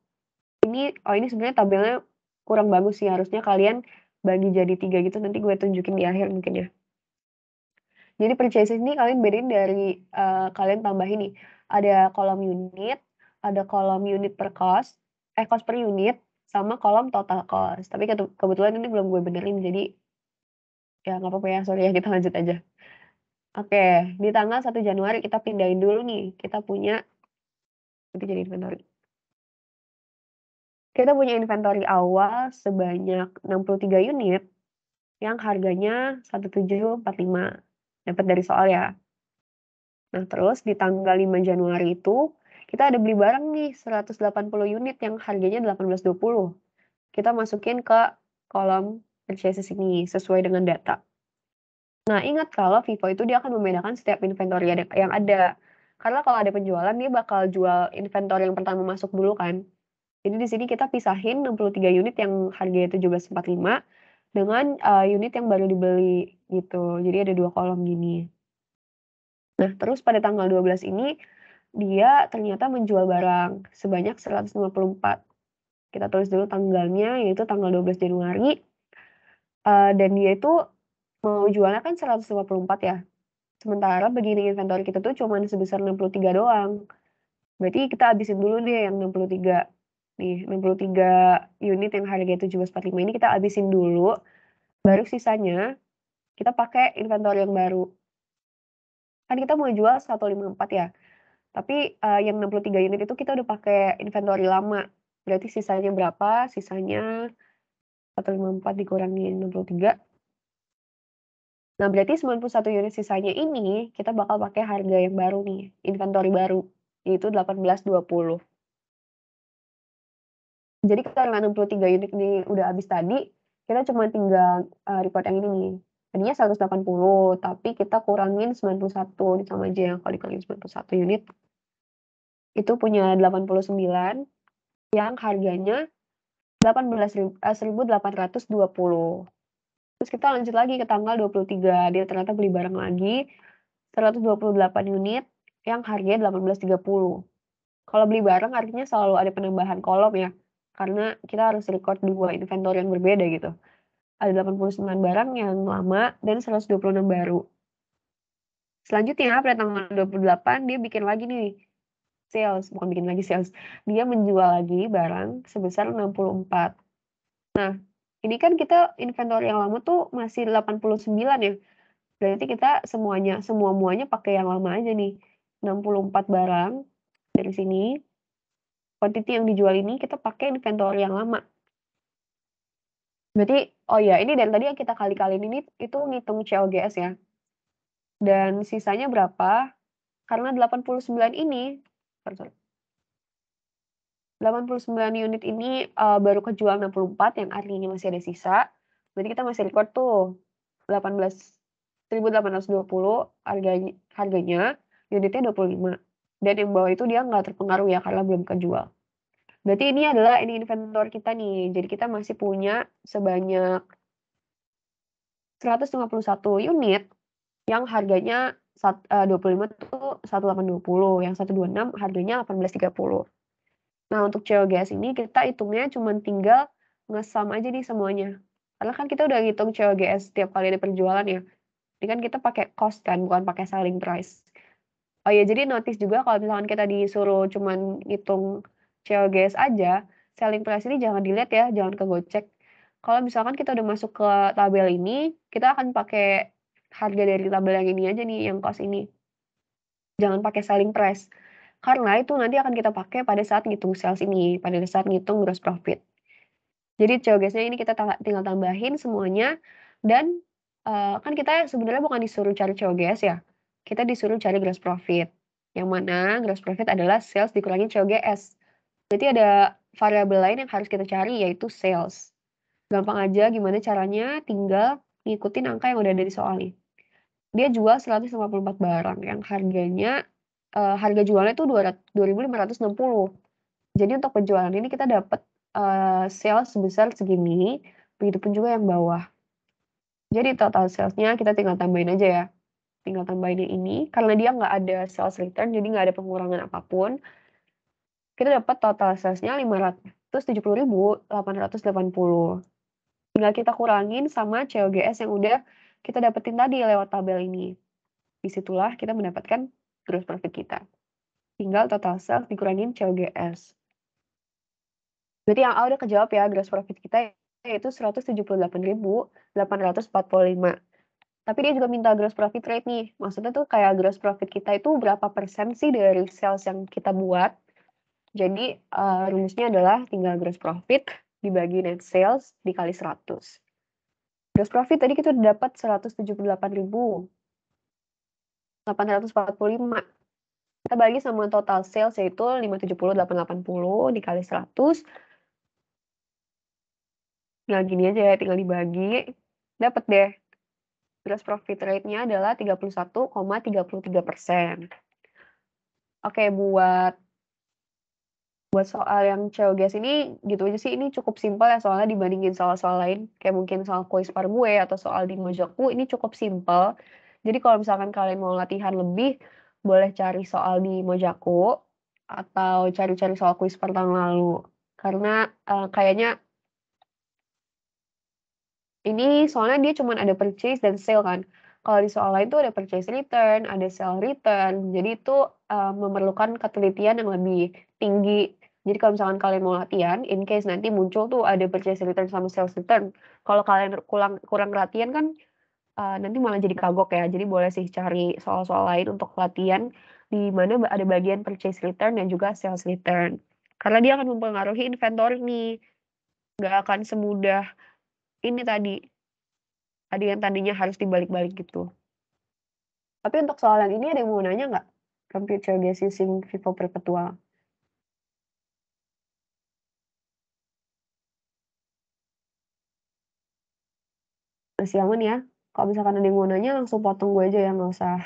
Ini sebenarnya tabelnya kurang bagus sih, harusnya kalian bagi jadi 3 gitu, nanti gue tunjukin di akhir mungkin ya. Jadi purchases ini kalian bedain dari, kalian tambahin nih, ada kolom unit, ada kolom unit per cost per unit, sama kolom total cost. Tapi kebetulan ini belum gue benerin, jadi ya nggak apa-apa ya, sorry ya, kita lanjut aja. Oke, di tanggal 1 Januari kita pindahin dulu nih, kita punya itu jadi inventory. Kita punya inventory awal sebanyak 63 unit yang harganya 1745. Dapat dari soal ya. Nah, terus di tanggal 5 Januari itu kita ada beli barang nih 180 unit yang harganya 1820. Kita masukin ke kolom purchases ini sesuai dengan data. Nah, ingat kalau FIFO itu dia akan membedakan setiap inventory yang ada. Karena kalau ada penjualan dia bakal jual inventory yang pertama masuk dulu kan. Jadi di sini kita pisahin 63 unit yang harganya 1745 dengan unit yang baru dibeli gitu. Jadi ada 2 kolom gini. Nah, terus pada tanggal 12 ini dia ternyata menjual barang sebanyak 154. Kita tulis dulu tanggalnya yaitu tanggal 12 Januari. Dan dia itu mau jualnya kan 154 ya. Sementara beginning inventory kita tuh cuman sebesar 63 doang. Berarti kita habisin dulu deh yang 63. Nih, 63 unit yang harganya 1745 ini kita habisin dulu, baru sisanya kita pakai inventory yang baru. Kan kita mau jual 154 ya, tapi, yang 63 unit itu kita udah pakai inventory lama. Berarti sisanya berapa? Sisanya 154 dikurangin 63. Nah, berarti 91 unit sisanya ini kita bakal pakai harga yang baru nih, inventory baru, yaitu 1820. Jadi karena 63 unit ini udah habis tadi, kita cuma tinggal, report yang ini nih. Tadinya 180, tapi kita kurangin 91, ini sama aja ya kalau dikurangin 91 unit, itu punya 89 yang harganya 1.820. Terus kita lanjut lagi ke tanggal 23, dia ternyata beli barang lagi 128 unit yang harganya 1830. Kalau beli barang artinya selalu ada penambahan kolom ya, karena kita harus record 2 inventory yang berbeda gitu. Ada 89 barang yang lama dan 126 baru. Selanjutnya pada tanggal 28 dia bikin lagi nih sales, bukan bikin lagi sales, dia menjual lagi barang sebesar 64. Nah, ini kan kita inventory yang lama tuh masih 89 ya, berarti kita semua-muanya pakai yang lama aja nih, 64 barang dari sini, quantity yang dijual ini kita pakai inventory yang lama. Berarti oh ya ini dari tadi yang kita kali-kaliin ini itu ngitung COGS ya. Dan sisanya berapa, karena 89 ini sorry, 89 unit ini, baru kejual 64 yang artinya masih ada sisa, berarti kita masih record tuh 1.820 harganya, unitnya 25, dan yang bawah itu dia nggak terpengaruh ya karena belum kejual. Berarti ini adalah inventory kita nih, jadi kita masih punya sebanyak 151 unit yang harganya 25 tuh 1.820, yang 126 harganya 1830. Nah, untuk COGS ini kita hitungnya cuman tinggal nge-sum aja nih semuanya. Karena kan kita udah ngitung COGS setiap kali ada penjualan ya. Ini kan kita pakai cost kan, bukan pakai selling price. Oh ya, jadi notice juga kalau misalkan kita disuruh cuman ngitung COGS aja, selling price ini jangan dilihat ya, jangan kegocek. Kalau misalkan kita udah masuk ke tabel ini, kita akan pakai harga dari tabel yang ini aja nih, yang cost ini. Jangan pakai selling price. Karena itu nanti akan kita pakai pada saat ngitung sales ini, pada saat ngitung gross profit. Jadi COGS-nya ini kita tinggal tambahin semuanya dan, kan kita sebenarnya bukan disuruh cari COGS ya, kita disuruh cari gross profit, yang mana gross profit adalah sales dikurangi COGS. Berarti ada variabel lain yang harus kita cari yaitu sales. Gampang aja gimana caranya, tinggal ngikutin angka yang udah ada di soal nih. Dia jual 154 barang yang harganya, harga jualnya itu 2.560. Jadi untuk penjualan ini kita dapat, sales sebesar segini, begitupun juga yang bawah. Jadi total sales-nya kita tinggal tambahin aja ya, tinggal tambahin yang ini, karena dia nggak ada sales return, jadi nggak ada pengurangan apapun. Kita dapat total sales-nya 570.880. Tinggal kita kurangin sama COGS yang udah kita dapetin tadi lewat tabel ini. Disitulah kita mendapatkan gross profit kita. Tinggal total sales dikurangin COGS. Berarti yang A udah kejawab ya, gross profit kita yaitu 178.845. Tapi dia juga minta gross profit rate nih. Maksudnya tuh kayak gross profit kita itu berapa persen sih dari sales yang kita buat. Jadi rumusnya adalah tinggal gross profit dibagi net sales dikali 100. Gross profit tadi kita udah dapat 178.845. Kita bagi sama total sales yaitu 570.880 dikali 100. Nah gini aja ya, tinggal dibagi. Dapat deh. Gross profit rate-nya adalah 31,33%. Oke, buat soal yang COGS ini gitu aja sih, ini cukup simpel ya soalnya dibandingin soal-soal lain, kayak mungkin soal kuis Pargue atau soal di Mojaku, ini cukup simpel. Jadi kalau misalkan kalian mau latihan lebih, boleh cari soal di Mojaku atau cari-cari soal kuis per tahun lalu. Karena kayaknya ini soalnya dia cuma ada purchase dan sale kan. Kalau di soal lain tuh ada purchase return, ada sale return. Jadi itu memerlukan ketelitian yang lebih tinggi. Jadi kalau misalkan kalian mau latihan, in case nanti muncul tuh ada purchase return sama sales return. Kalau kalian kurang latihan kan nanti malah jadi kagok ya. Jadi boleh sih cari soal-soal lain untuk latihan di mana ada bagian purchase return dan juga sales return. Karena dia akan mempengaruhi inventory nih. Nggak akan semudah ini tadi. Ada yang tadinya harus dibalik-balik gitu. Tapi untuk soal yang ini ada yang mau nanya nggak? Computer Gas Using Vivo Perpetual. Masih aman ya? Kalau misalkan ada yang mau nanya langsung potong gue aja ya, nggak usah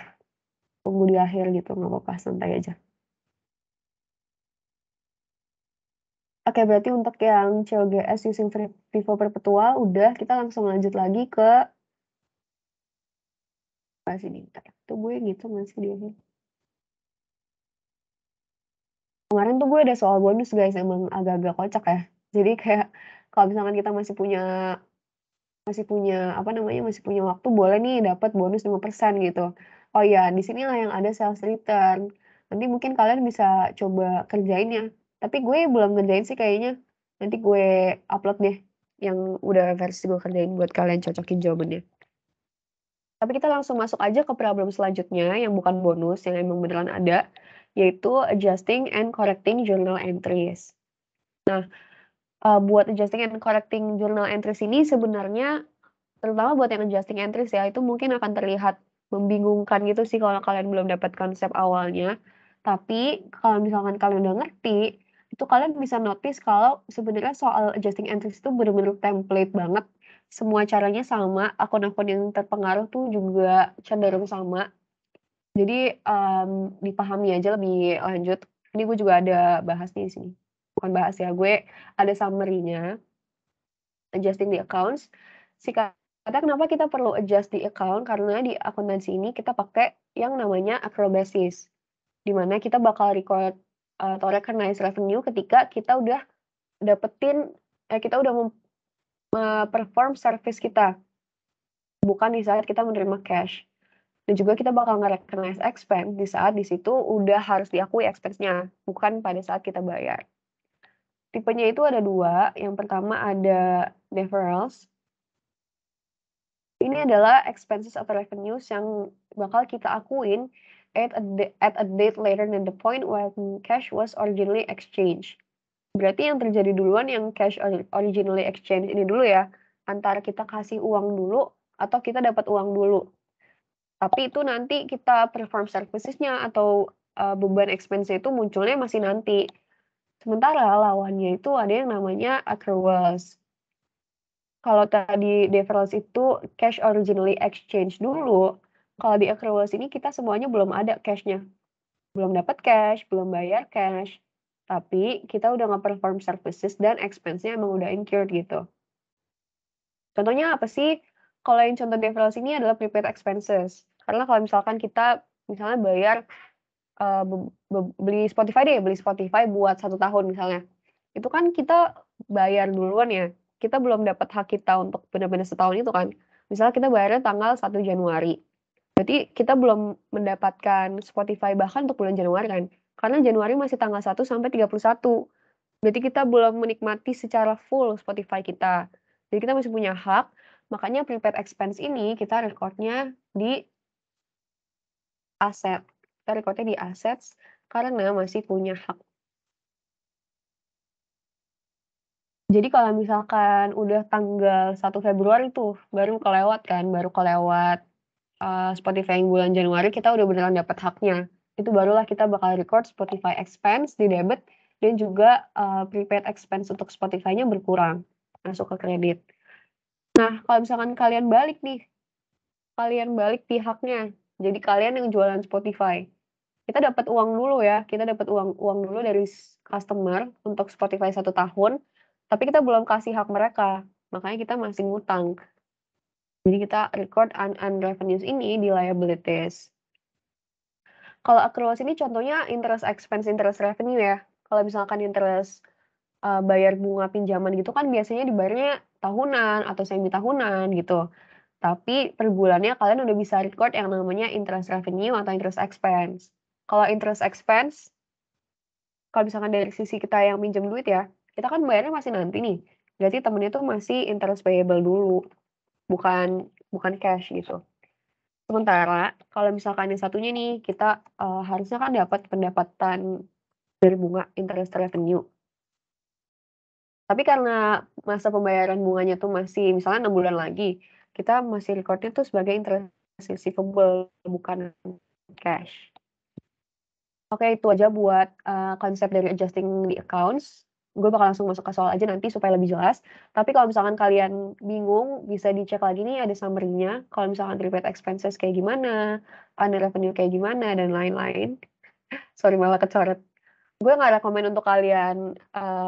tunggu di akhir gitu, nggak apa-apa, santai aja. Oke, berarti untuk yang COGS using Vivo Perpetual udah, kita langsung lanjut lagi ke sini. Tuh gue gitu masih di akhir. Kemarin tuh gue ada soal bonus guys, emang agak-agak kocak ya. Jadi kayak kalau misalkan kita masih punya apa namanya, masih punya waktu boleh nih dapat bonus 5% gitu. Oh iya, di sinilah yang ada sales return. Nanti mungkin kalian bisa coba kerjain ya. Tapi gue belum ngerjain sih kayaknya. Nanti gue upload deh yang udah versi gue kerjain buat kalian cocokin jawabannya. Tapi kita langsung masuk aja ke problem selanjutnya yang bukan bonus, yang emang beneran ada, yaitu adjusting and correcting journal entries. Nah, buat adjusting and correcting journal entries ini sebenarnya terutama buat yang adjusting entries ya, itu mungkin akan terlihat membingungkan gitu sih kalau kalian belum dapat konsep awalnya. Tapi kalau misalkan kalian udah ngerti, itu kalian bisa notice kalau sebenarnya soal adjusting entries itu bener-bener template banget. Semua caranya sama, akun-akun yang terpengaruh tuh juga cenderung sama. Jadi dipahami aja lebih lanjut. Ini gue juga ada bahas di sini. Bukan bahas ya, gue ada summary-nya. Adjusting the accounts. Singkatnya kenapa kita perlu adjust the account, karena di akuntansi ini kita pakai yang namanya Acrobasis, di mana kita bakal record atau recognize revenue ketika kita udah dapetin, kita udah perform service kita, bukan di saat kita menerima cash. Dan juga kita bakal nge-recognize expense di saat di situ udah harus diakui expense-nya, bukan pada saat kita bayar. Tipenya itu ada dua. Yang pertama ada deferrals. Ini adalah expenses atau revenues yang bakal kita akuin at a date later than the point when cash was originally exchanged. Berarti yang terjadi duluan yang cash originally exchange ini dulu ya, antara kita kasih uang dulu atau kita dapat uang dulu. Tapi itu nanti kita perform services-nya atau beban expense itu munculnya masih nanti. Sementara lawannya itu ada yang namanya accruals. Kalau tadi deferrals itu cash originally exchange dulu, kalau di accruals ini kita semuanya belum ada cash-nya. Belum dapat cash, belum bayar cash, tapi kita udah nge-perform services dan expense-nya emang udah incurred gitu. Contohnya apa sih? Kalau yang contoh deferrals ini adalah prepaid expenses. Karena kalau misalkan kita misalnya bayar beli Spotify deh, beli Spotify buat 1 tahun misalnya. Itu kan kita bayar duluan ya, kita belum dapat hak kita untuk benar-benar setahun itu kan. Misalnya kita bayarnya tanggal 1 Januari, berarti kita belum mendapatkan Spotify bahkan untuk bulan Januari kan, karena Januari masih tanggal 1 sampai 31. Berarti kita belum menikmati secara full Spotify kita. Jadi kita masih punya hak, makanya prepaid expense ini kita record-nya di aset. Kita record-nya di assets karena masih punya hak. Jadi kalau misalkan udah tanggal 1 Februari tuh, baru kelewat kan, Spotify yang bulan Januari kita udah beneran dapat haknya. Itu barulah kita bakal record Spotify expense di debit dan juga, prepaid expense untuk Spotify-nya berkurang, masuk ke kredit. Nah, kalau misalkan kalian balik pihaknya, jadi kalian yang jualan Spotify. Kita dapat uang dulu ya, kita dapat uang dulu dari customer untuk Spotify 1 tahun, tapi kita belum kasih hak mereka, makanya kita masih ngutang. Jadi kita record unearned revenues ini di liabilities. Kalau accruals ini contohnya interest expense, interest revenue ya. Kalau misalkan interest, bayar bunga pinjaman gitu kan biasanya dibayarnya tahunan atau semi tahunan gitu. Tapi per bulannya kalian udah bisa record yang namanya interest revenue atau interest expense. Kalau interest expense, kalau misalkan dari sisi kita yang minjem duit ya, kita kan bayarnya masih nanti nih. Berarti temennya tuh masih interest payable dulu, bukan bukan cash gitu. Sementara kalau misalkan yang satunya nih, kita, harusnya kan dapat pendapatan dari bunga interest revenue. Tapi karena masa pembayaran bunganya tuh masih misalnya 6 bulan lagi, kita masih record-nya tuh sebagai interest receivable, bukan cash. Oke, itu aja buat, konsep dari adjusting the accounts. Gue bakal langsung masuk ke soal aja nanti supaya lebih jelas. Tapi kalau misalkan kalian bingung, bisa dicek lagi nih ada summary-nya, kalau misalkan prepaid expenses kayak gimana, under revenue kayak gimana, dan lain-lain. Sorry malah kecoret. Gue nggak rekomen untuk kalian,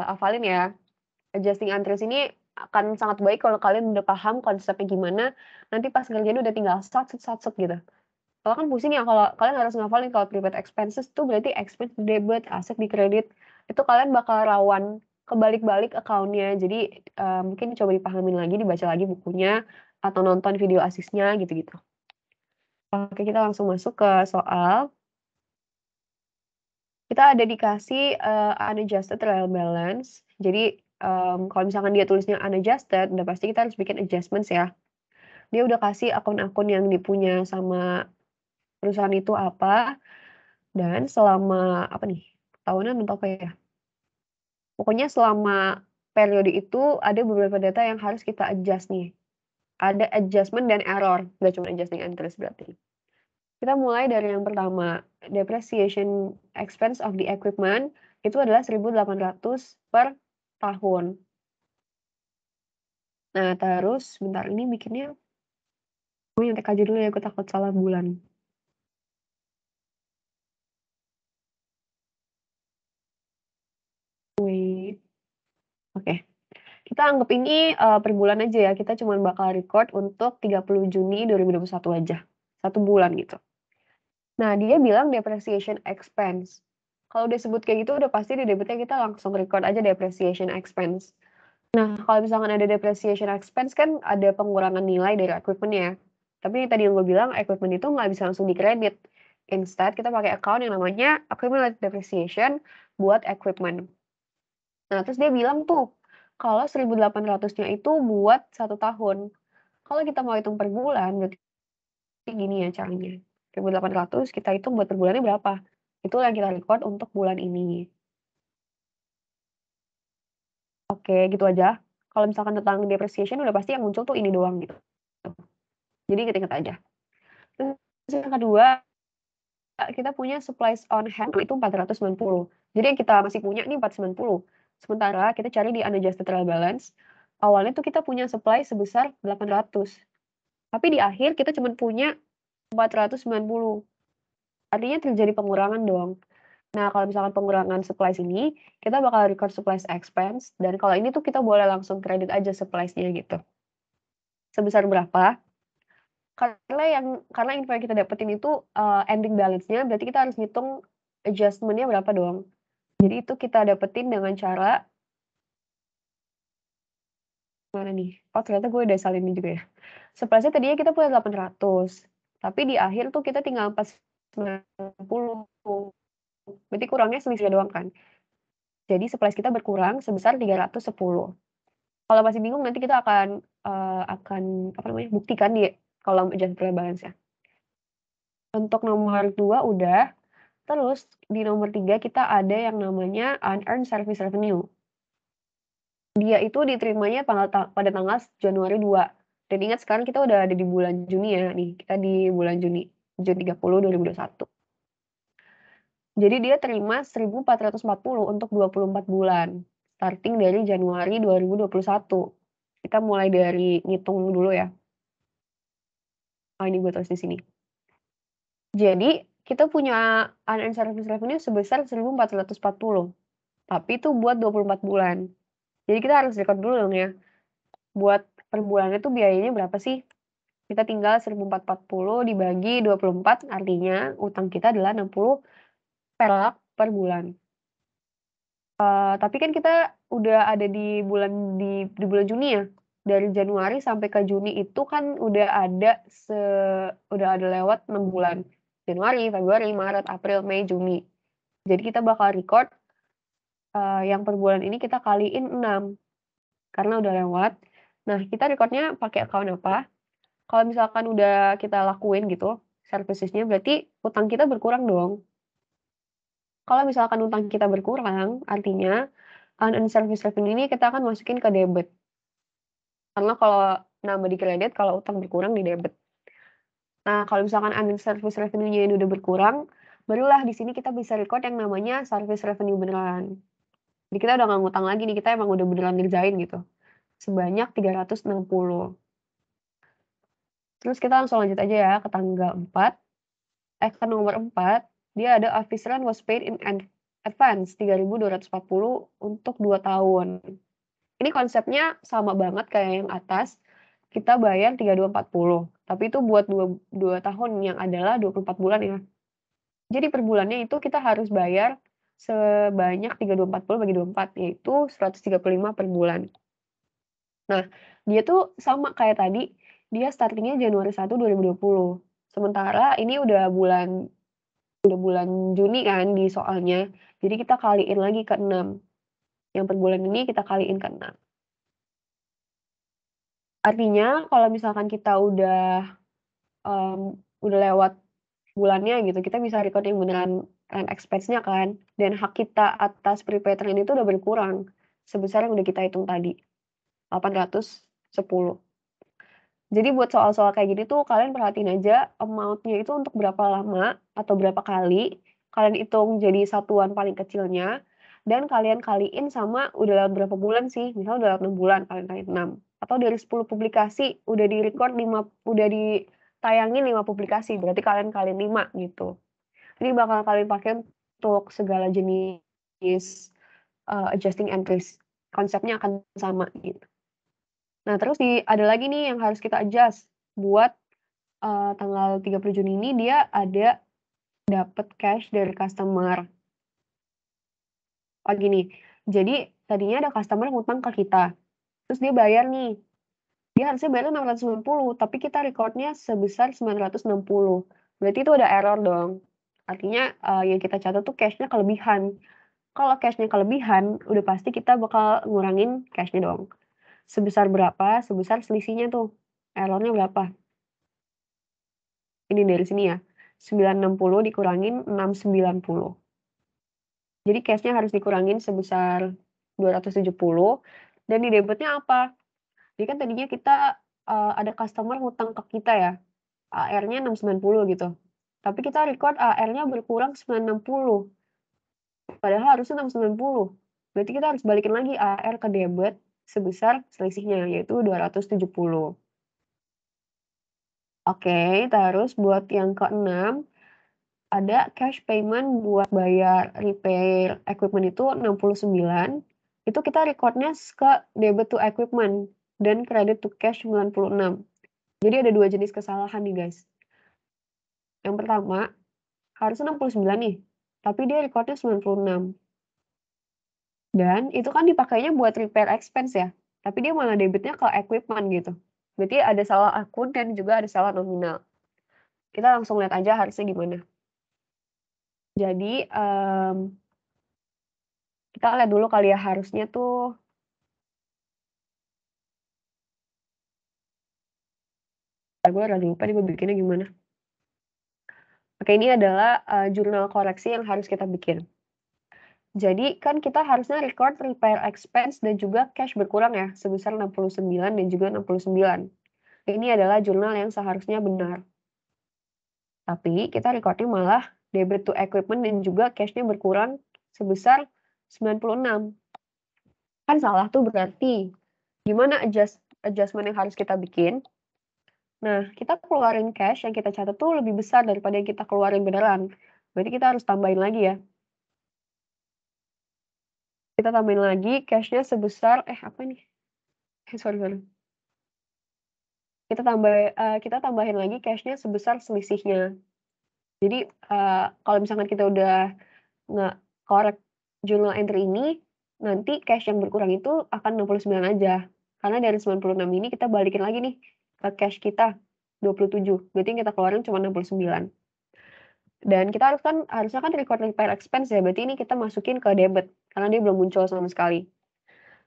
hafalin ya. Adjusting entries ini akan sangat baik kalau kalian udah paham konsepnya gimana, nanti pas ngerjain udah tinggal sat-set gitu. Kalau kan pusing ya kalau kalian harus ngafalin kalau prepaid expenses tuh berarti expense di debit, aset di kredit, itu kalian bakal rawan kebalik-balik account-nya. Jadi, mungkin coba dipahamin lagi, dibaca lagi bukunya, atau nonton video asisnya gitu-gitu. Oke, kita langsung masuk ke soal. Kita ada dikasih, unadjusted trial balance. Jadi, kalau misalkan dia tulisnya unadjusted, udah pasti kita harus bikin adjustments ya. Dia udah kasih akun-akun yang dipunya sama perusahaan itu apa, dan selama apa nih, tahunan atau apa ya? Pokoknya selama periode itu ada beberapa data yang harus kita adjust nih. Ada adjustment dan error, nggak cuma adjusting entries berarti. Kita mulai dari yang pertama, depreciation expense of the equipment itu adalah 1.800 per tahun. Nah, terus bentar ini bikinnya gue nyontek aja dulu ya, gue takut salah bulan. Wait. Oke. Kita anggap ini, per bulan aja ya, kita cuman bakal record untuk 30 Juni 2021 aja, 1 bulan gitu. Nah, dia bilang depreciation expense. Kalau udah sebut kayak gitu udah pasti di debitnya kita langsung record aja depreciation expense. Nah, kalau misalkan ada depreciation expense kan ada pengurangan nilai dari equipment ya. Tapi tadi yang gue bilang equipment itu nggak bisa langsung dikredit. Instead, kita pakai account yang namanya accumulated depreciation buat equipment. Nah, terus dia bilang tuh, kalau 1.800-nya itu buat 1 tahun. Kalau kita mau hitung per bulan, berarti gini ya caranya. 1.800 kita hitung buat per bulannya berapa. Itu yang kita record untuk bulan ini. Oke, gitu aja. Kalau misalkan tentang depreciation udah pasti yang muncul tuh ini doang gitu. Jadi inget-inget aja. Terus yang kedua, kita punya supplies on hand itu 490. Jadi yang kita masih punya nih 490. Sementara kita cari di unadjusted trial balance, awalnya tuh kita punya supply sebesar 800. Tapi di akhir kita cuma punya 490. Artinya terjadi pengurangan dong. Nah, kalau misalkan pengurangan supplies ini, kita bakal record supplies expense, dan kalau ini tuh kita boleh langsung kredit aja supplies-nya gitu. Sebesar berapa? Karena info yang kita dapetin itu, ending balance-nya, berarti kita harus ngitung adjustment-nya berapa dong. Jadi itu kita dapetin dengan cara mana nih? Oh, ternyata gue udah salin ini juga ya. Supplies-nya tadinya kita punya 800, tapi di akhir tuh kita tinggal 490. Berarti kurangnya selisihnya doang kan. Jadi supplies kita berkurang sebesar 310. Kalau masih bingung nanti kita akan buktikan di kolom adjusted trial balance ya. Untuk nomor 2 udah, terus di nomor 3 kita ada yang namanya unearned service revenue. Dia itu diterimanya pada tanggal Januari 2. Dan ingat sekarang kita udah ada di bulan Juni ya nih, kita di bulan Juni, Juni 30, 2021. Jadi dia terima 1.440 untuk 24 bulan, starting dari Januari 2021. Kita mulai dari ngitung dulu ya. Ini gue tulis di sini. Jadi kita punya unearned service revenue sebesar 1.440, tapi itu buat 24 bulan. Jadi kita harus record dulu dong ya, buat per bulannya tuh biayanya berapa sih? Kita tinggal 1.440 dibagi 24, artinya utang kita adalah 60 perak per bulan. Tapi kan kita udah ada di bulan Juni ya. Dari Januari sampai ke Juni itu kan udah ada lewat 6 bulan. Januari, Februari, Maret, April, Mei, Juni. Jadi kita bakal record yang per bulan ini kita kaliin 6 karena udah lewat. Nah, kita recordnya pakai account apa? Kalau misalkan udah kita lakuin gitu servicesnya, berarti utang kita berkurang dong. Kalau misalkan utang kita berkurang, artinya unearned service revenue ini kita akan masukin ke debit. Karena kalau nambah di kredit, kalau utang berkurang di debit. Nah, kalau misalkan unearned service revenue-nya ini udah berkurang, barulah di sini kita bisa record yang namanya service revenue beneran. Jadi kita udah nggak ngutang lagi nih, kita emang udah beneran ngerjain gitu. Sebanyak 360. Terus kita langsung lanjut aja ya ke tanggal 4. Ke nomor 4, dia ada office rent was paid in advance 3.240 untuk 2 tahun. Ini konsepnya sama banget kayak yang atas, kita bayar 3.240, tapi itu buat 2 tahun yang adalah 24 bulan ya. Jadi per bulannya itu kita harus bayar sebanyak 3.240 bagi 24, yaitu 135 per bulan. Nah, dia tuh sama kayak tadi, dia starting-nya Januari 1, 2020. Sementara ini udah bulan Juni kan di soalnya, jadi kita kaliin lagi ke 6. Yang per bulan ini kita kaliin ke 6. Artinya kalau misalkan kita udah lewat bulannya gitu, kita bisa record yang beneran rent expense-nya kan, dan hak kita atas prepaid rent itu udah berkurang, sebesar yang udah kita hitung tadi, 810. Jadi buat soal-soal kayak gini tuh kalian perhatiin aja amount-nya itu untuk berapa lama atau berapa kali, kalian hitung jadi satuan paling kecilnya, dan kalian kaliin sama udah lewat berapa bulan sih, misalnya udah lewat 6 bulan, kalian kaliin 6, atau dari 10 publikasi udah di-record udah ditayangin 5 publikasi, berarti kalian kaliin 5 gitu. Ini bakal kalian pakai untuk segala jenis adjusting entries, konsepnya akan sama gitu. Nah, terus ada lagi nih yang harus kita adjust buat tanggal 30 Juni ini dia ada dapat cash dari customer. Oh gini, jadi tadinya ada customer ngutang ke kita, terus dia bayar nih. Dia harusnya bayar 690, tapi kita recordnya sebesar 960. Berarti itu ada error dong. Artinya yang kita catat tuh cash-nya kelebihan. Kalau cash-nya kelebihan, udah pasti kita bakal ngurangin cash-nya dong. Sebesar berapa? Sebesar selisihnya tuh. Errornya berapa? Ini dari sini ya. 960 dikurangin 690. Jadi cash-nya harus dikurangin sebesar 270 dan di debitnya apa? Jadi kan tadinya kita ada customer ngutang ke kita ya. AR-nya 690 gitu. Tapi kita record AR-nya berkurang 960. Padahal harusnya 690. Berarti kita harus balikin lagi AR ke debit sebesar selisihnya yaitu 270. Oke, terus buat yang ke-6 ada cash payment buat bayar repair equipment itu 69, itu kita recordnya ke debit to equipment dan credit to cash 96. Jadi ada 2 jenis kesalahan nih guys. Yang pertama, harusnya 69 nih, tapi dia recordnya 96. Dan itu kan dipakainya buat repair expense ya, tapi dia malah debitnya ke equipment gitu. Berarti ada salah akun dan juga ada salah nominal. Kita langsung lihat aja harusnya gimana. Jadi, Kita lihat dulu kali ya, harusnya tuh gue lagi lupa nih gue bikinnya gimana. Oke, ini adalah jurnal koreksi yang harus kita bikin. Jadi kan kita harusnya record repair expense dan juga cash berkurang ya, sebesar 69 dan juga 69. Ini adalah jurnal yang seharusnya benar. Tapi kita recordnya malah debit to equipment dan juga cash-nya berkurang sebesar 96. Kan salah tuh berarti. Gimana adjustment yang harus kita bikin? Nah, kita keluarin cash yang kita catat tuh lebih besar daripada yang kita keluarin beneran. Berarti kita harus tambahin lagi ya. Kita tambahin lagi cash-nya sebesar, apa nih? Sorry. Kita tambahin lagi cash-nya sebesar selisihnya. Jadi, kalau misalkan kita udah nge-correct journal entry ini, nanti cash yang berkurang itu akan 69 aja. Karena dari 96 ini kita balikin lagi nih ke cash kita 27. Berarti yang kita keluarin cuma 69. Dan kita harusnya kan record repair expense ya, berarti ini kita masukin ke debit karena dia belum muncul sama sekali.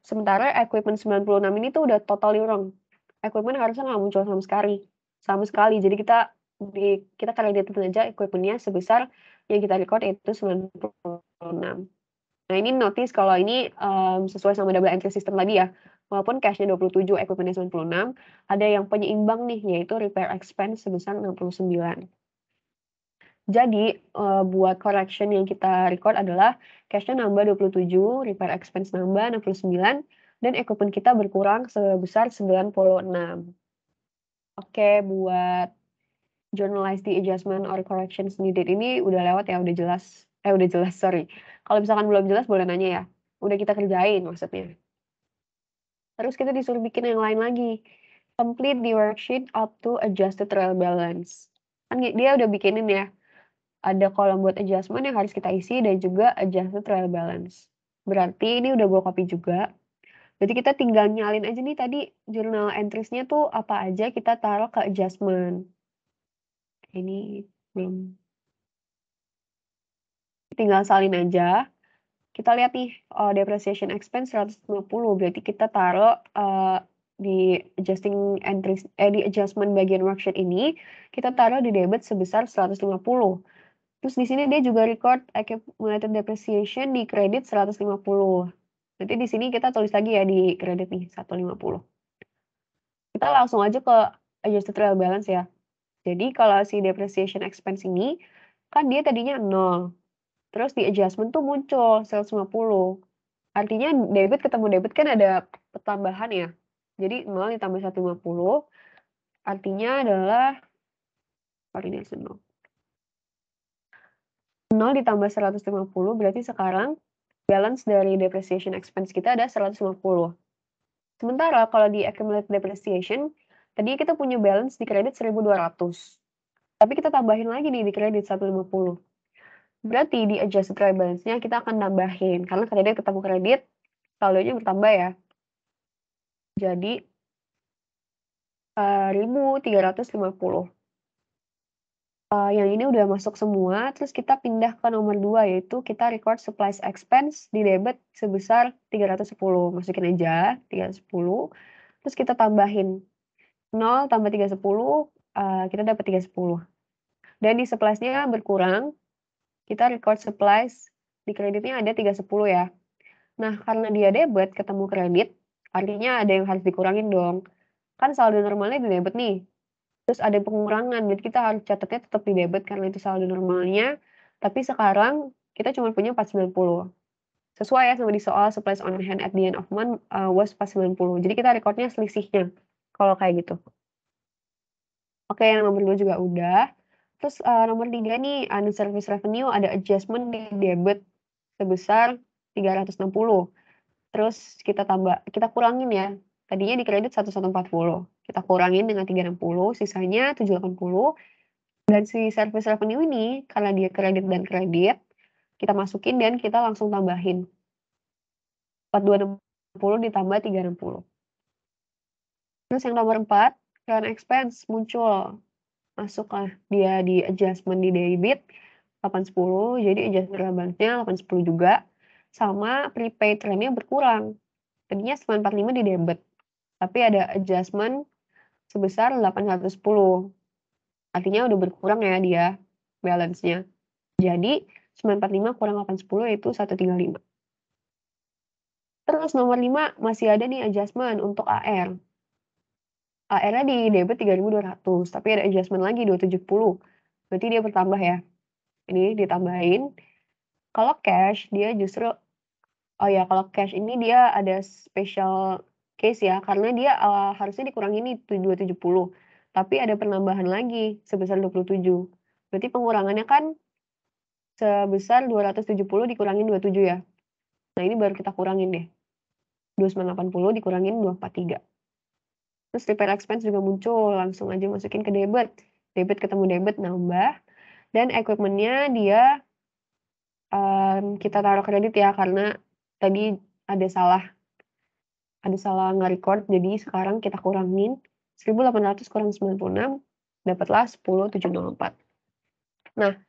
Sementara equipment 96 ini tuh udah totally wrong. Equipment harusnya nggak muncul sama sekali. Sama sekali. Jadi kita kreditin aja equipment-nya sebesar yang kita record yaitu 96. Nah, ini notice kalau ini sesuai sama double entry system tadi ya. Walaupun cash-nya 27, equipment-nya 96, ada yang penyeimbang nih, yaitu repair expense sebesar 69. Jadi, buat correction yang kita record adalah cash-nya nambah 27, repair expense nambah 69, dan equipment kita berkurang sebesar 96. Oke, buat journalize the adjustment or corrections needed ini udah lewat ya, udah jelas, sorry. Kalau misalkan belum jelas boleh nanya ya. Udah kita kerjain maksudnya. Terus kita disuruh bikin yang lain lagi. Complete the worksheet up to adjusted trial balance. Kan dia udah bikinin ya. Ada kolom buat adjustment yang harus kita isi dan juga adjusted trial balance. Berarti ini udah gue copy juga. Berarti kita tinggal nyalin aja nih tadi journal entries-nya tuh apa aja kita taruh ke adjustment. Ini belum. Tinggal salin aja. Kita lihat nih, depreciation expense 150, berarti kita taruh di di adjustment bagian worksheet ini, kita taruh di debit sebesar 150. Terus di sini dia juga record accumulated depreciation di kredit 150. Berarti di sini kita tulis lagi ya di kredit nih 150. Kita langsung aja ke adjusted trial balance ya. Jadi kalau si depreciation expense ini kan dia tadinya 0. Terus di adjustment tuh muncul 150. Artinya debit ketemu debit kan ada pertambahan ya. Jadi 0 ditambah 150 artinya adalah 0 ditambah 150 berarti sekarang balance dari depreciation expense kita ada 150. Sementara kalau di accumulated depreciation, tadi kita punya balance di kredit 1.200. Tapi kita tambahin lagi nih di kredit 150. Berarti di adjusted trial balance-nya kita akan tambahin. Karena kredit ketemu kredit, saldonya bertambah ya. Jadi 1.350. Yang ini udah masuk semua, terus kita pindah ke nomor 2, yaitu kita record supplies expense di debit sebesar 310. Masukin aja 310, terus kita tambahin 0 tambah 310, kita dapat 310. Dan di supplies-nya berkurang, kita record supplies di kreditnya ada 310 ya. Nah, karena dia debit ketemu kredit, artinya ada yang harus dikurangin dong. Kan saldo normalnya di debit nih. Terus ada pengurangan, jadi kita harus catatnya tetap di debit karena itu saldo normalnya. Tapi sekarang kita cuma punya 490. Sesuai ya sama di soal supplies on hand at the end of month was 490. Jadi kita recordnya selisihnya kalau kayak gitu. Oke, yang nomor 2 juga udah. Terus nomor 3 nih, unserviced revenue ada adjustment di debit sebesar 360. Terus kita kurangin ya. Tadinya di kredit 1140. Kita kurangin dengan 360, sisanya 780. Dan si service revenue ini, karena dia kredit dan kredit, kita masukin dan kita langsung tambahin. 4260 ditambah 360. Terus yang nomor 4, current expense muncul. Masuklah dia di adjustment di debit 810, jadi adjustment balance-nya 810 juga. sama prepaid rentnya berkurang. Tadinya 945 di debit, tapi ada adjustment sebesar 810. Artinya udah berkurang ya dia balance-nya. Jadi 945 kurang 810 yaitu 135. Terus nomor 5 masih ada nih adjustment untuk AR. AR-nya di debit 3.200, tapi ada adjustment lagi 270. Berarti dia bertambah ya. Ini ditambahin. Kalau cash dia justru kalau cash ini dia ada special case ya, karena dia harusnya dikurangi nih 270, tapi ada penambahan lagi sebesar 27. Berarti pengurangannya kan sebesar 270 dikurangin 27 ya. Nah, ini baru kita kurangin deh. 2980 dikurangin 243. Terus repair expense juga muncul, langsung aja masukin ke debit. Debit ketemu debit nambah. Dan equipment-nya dia kita taruh kredit ya, karena tadi ada salah nge-record, jadi sekarang kita kurangin 1.800 kurang 96, dapatlah 10.704. Nah,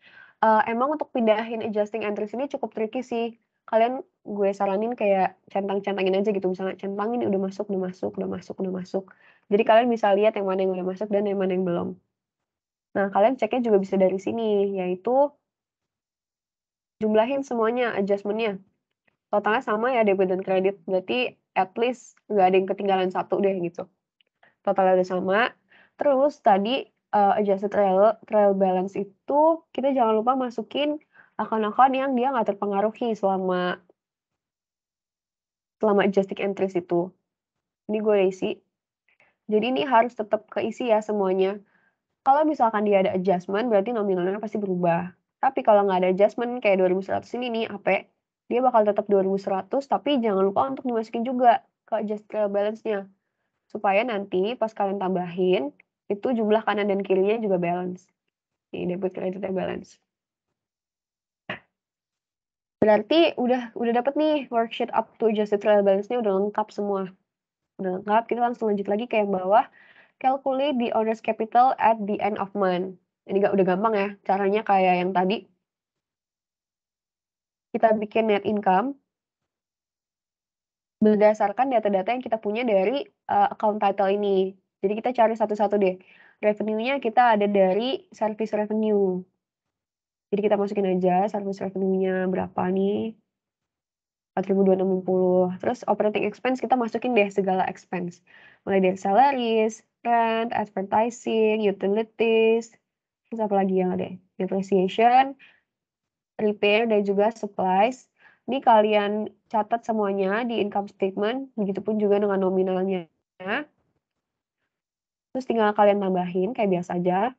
emang untuk pindahin adjusting entries ini cukup tricky sih. Kalian gue saranin kayak centang-centangin aja gitu, misalnya centangin udah masuk, udah masuk, udah masuk, udah masuk. Jadi kalian bisa lihat yang mana yang udah masuk dan yang mana yang belum. Nah, kalian ceknya juga bisa dari sini, yaitu jumlahin semuanya adjustment-nya. Totalnya sama ya debit dan kredit, berarti at least nggak ada yang ketinggalan satu deh gitu. Totalnya udah sama. Terus tadi adjusted trial balance itu kita jangan lupa masukin akun-akun yang dia nggak terpengaruhi selama adjusting entries itu. Ini gue isi. Jadi ini harus tetap keisi ya semuanya. Kalau misalkan dia ada adjustment, berarti nominalnya pasti berubah. Tapi kalau nggak ada adjustment, kayak 2100 ini nih, AP, dia bakal tetap 2100, tapi jangan lupa untuk dimasukin juga ke adjusted trial balance-nya. Supaya nanti pas kalian tambahin, itu jumlah kanan dan kirinya juga balance. Di debit kreditnya balance. Berarti udah dapet nih worksheet up to adjusted trial balance-nya udah lengkap semua. Udah lengkap, kita langsung lanjut lagi ke yang bawah. Calculate the owner's capital at the end of month. Ini udah gampang ya, caranya kayak yang tadi. Kita bikin net income berdasarkan data-data yang kita punya dari account title ini. Jadi kita cari satu-satu deh. Revenue-nya kita ada dari service revenue. Jadi kita masukin aja service revenue-nya berapa nih. 4.260. Terus operating expense kita masukin deh segala expense. Mulai dari salaries, rent, advertising, utilities, terus apa lagi yang ada? Depreciation, repair, dan juga supplies. Ini kalian catat semuanya di income statement, begitupun juga dengan nominalnya. Terus tinggal kalian tambahin kayak biasa aja.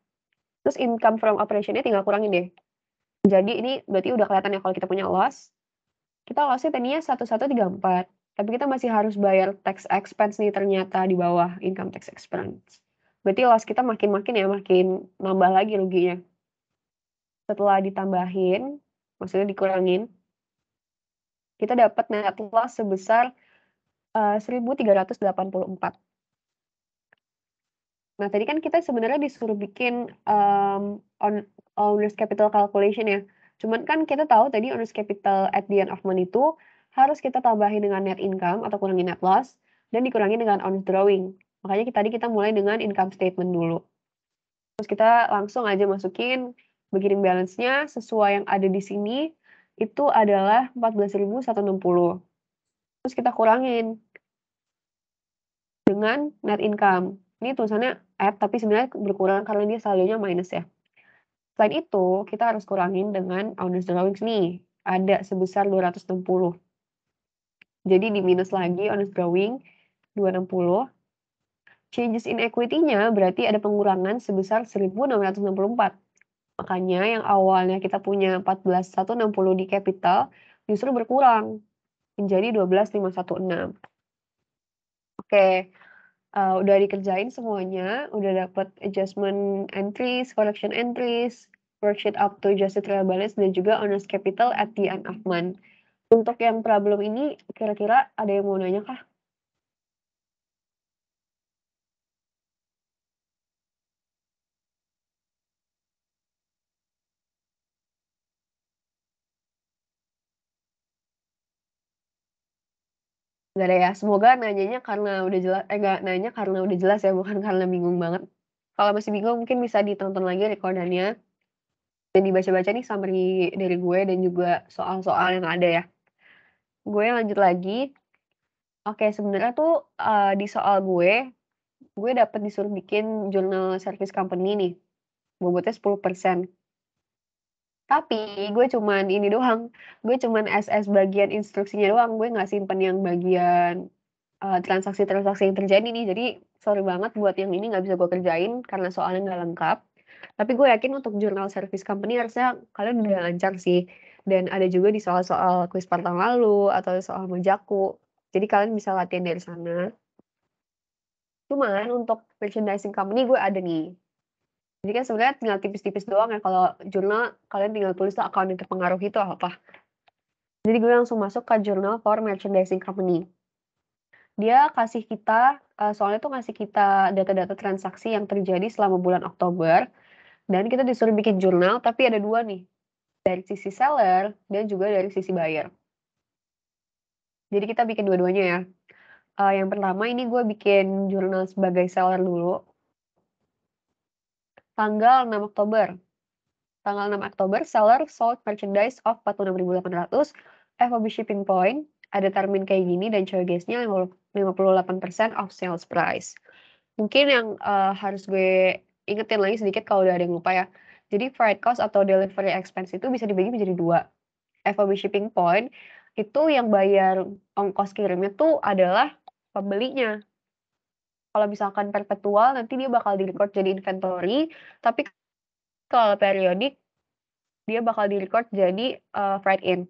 Terus income from operation-nya tinggal kurangin deh. Jadi ini berarti udah kelihatan ya kalau kita punya loss. Kita loss-nya tadinya 1134, tapi kita masih harus bayar tax expense nih ternyata di bawah income tax expense. Berarti loss kita makin nambah lagi ruginya. Setelah ditambahin, maksudnya dikurangin, kita dapat net loss sebesar 1.384. Nah, tadi kan kita sebenarnya disuruh bikin owner's capital calculation ya. Cuman kan kita tahu tadi owner's capital at the end of month itu harus kita tambahin dengan net income atau kurangi net loss dan dikurangi dengan owner's drawing. Makanya tadi kita mulai dengan income statement dulu. Terus kita langsung aja masukin beginning balance-nya sesuai yang ada di sini itu adalah 14.160. Terus kita kurangin dengan net income. Ini tulisannya add, tapi sebenarnya berkurang karena dia saldonya minus ya. Selain itu, kita harus kurangin dengan owner's drawings nih. Ada sebesar 260. Jadi di minus lagi owner's drawing 260. Changes in equity-nya berarti ada pengurangan sebesar 1.664. Makanya yang awalnya kita punya 14.160 di capital justru berkurang menjadi 12.516. Oke. Udah dikerjain semuanya, udah dapat adjustment entries, correction entries, worksheet up to adjusted trial balance, dan juga owner's capital at the end of month. Untuk yang problem ini, kira-kira ada yang mau nanya kah? Nggak ada ya, semoga nanyanya karena udah jelas nggak nanya karena udah jelas ya, bukan karena bingung banget. Kalau masih bingung mungkin bisa ditonton lagi recordannya dan dibaca-baca nih summary dari gue dan juga soal-soal yang ada ya. Gue lanjut lagi. Oke, sebenarnya tuh, di soal gue dapet disuruh bikin jurnal service company nih, bobotnya 10%. Tapi gue cuman ini doang, gue cuman SS bagian instruksinya doang, gue nggak simpen yang bagian, transaksi-transaksi yang terjadi nih. Jadi sorry banget buat yang ini nggak bisa gue kerjain karena soalnya nggak lengkap. Tapi gue yakin untuk jurnal service company harusnya kalian udah lancar sih. Dan ada juga di soal-soal kuis part tahun lalu atau soal Mojaku. Jadi kalian bisa latihan dari sana. Cuman untuk merchandising company gue ada nih. Jadi kan sebenarnya tinggal tipis-tipis doang ya kalau jurnal kalian tinggal tulis tuh account yang terpengaruh itu apa. Jadi gue langsung masuk ke journal for merchandising company. Dia kasih kita, soalnya tuh ngasih kita data-data transaksi yang terjadi selama bulan Oktober, dan kita disuruh bikin jurnal, tapi ada 2 nih, dari sisi seller dan juga dari sisi buyer. Jadi kita bikin dua-duanya ya. Yang pertama ini gue bikin jurnal sebagai seller dulu, tanggal 6 Oktober. Tanggal 6 Oktober, seller sold merchandise of 46.800, FOB shipping point, ada termin kayak gini dan chargesnya 58% of sales price. Mungkin yang, harus gue ingetin lagi sedikit kalau udah ada yang lupa ya. Jadi freight cost atau delivery expense itu bisa dibagi menjadi 2. FOB shipping point, itu yang bayar ongkos kirimnya tuh adalah pembelinya. Kalau misalkan perpetual nanti dia bakal di-record jadi inventory, tapi kalau periodik dia bakal di-record jadi, freight in.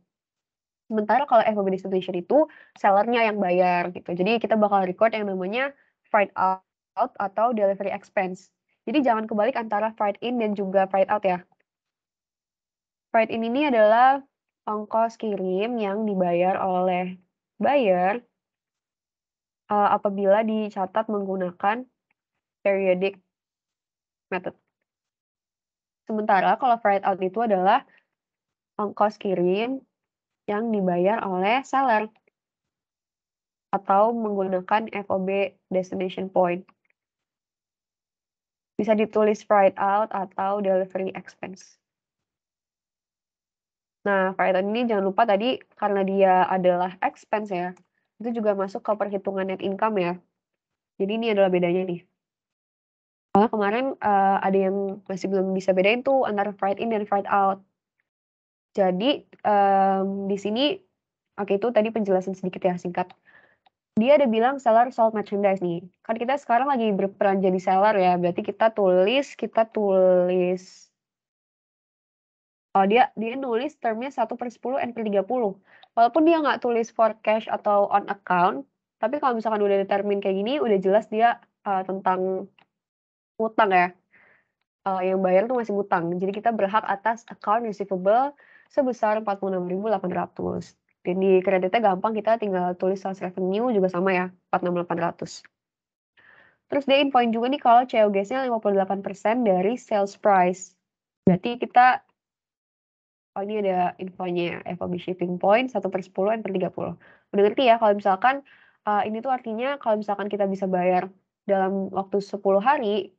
Sementara kalau FOB destination itu sellernya yang bayar gitu. Jadi kita bakal record yang namanya freight out atau delivery expense. Jadi jangan kebalik antara freight in dan juga freight out ya. Freight in ini adalah ongkos kirim yang dibayar oleh buyer, apabila dicatat menggunakan periodic method. Sementara kalau freight out itu adalah ongkos kirim yang dibayar oleh seller atau menggunakan FOB destination point. Bisa ditulis freight out atau delivery expense. Nah, freight out ini jangan lupa tadi karena dia adalah expense ya, itu juga masuk ke perhitungan net income ya. Jadi ini adalah bedanya nih. Soalnya kemarin, ada yang masih belum bisa bedain tuh antara freight in dan freight out. Jadi, di sini oke itu tadi penjelasan sedikit ya singkat. Dia ada bilang seller sold merchandise nih, kan kita sekarang lagi berperan jadi seller ya, berarti kita tulis dia nulis termnya 1/10 N/30. Walaupun dia nggak tulis for cash atau on account, tapi kalau misalkan udah ada termin kayak gini, udah jelas dia, tentang utang ya, yang bayar tuh masih ngutang. Jadi kita berhak atas account receivable sebesar 46.800. Dan di kreditnya gampang, kita tinggal tulis sales revenue juga sama ya, 46.800. Terus dia infoin juga nih kalau COGS-nya 58% dari sales price. Berarti kita oh ini ada infonya ya, FOB shipping point 1/10 N/30. Udah ngerti ya kalau misalkan, ini tuh artinya kalau misalkan kita bisa bayar dalam waktu 10 hari,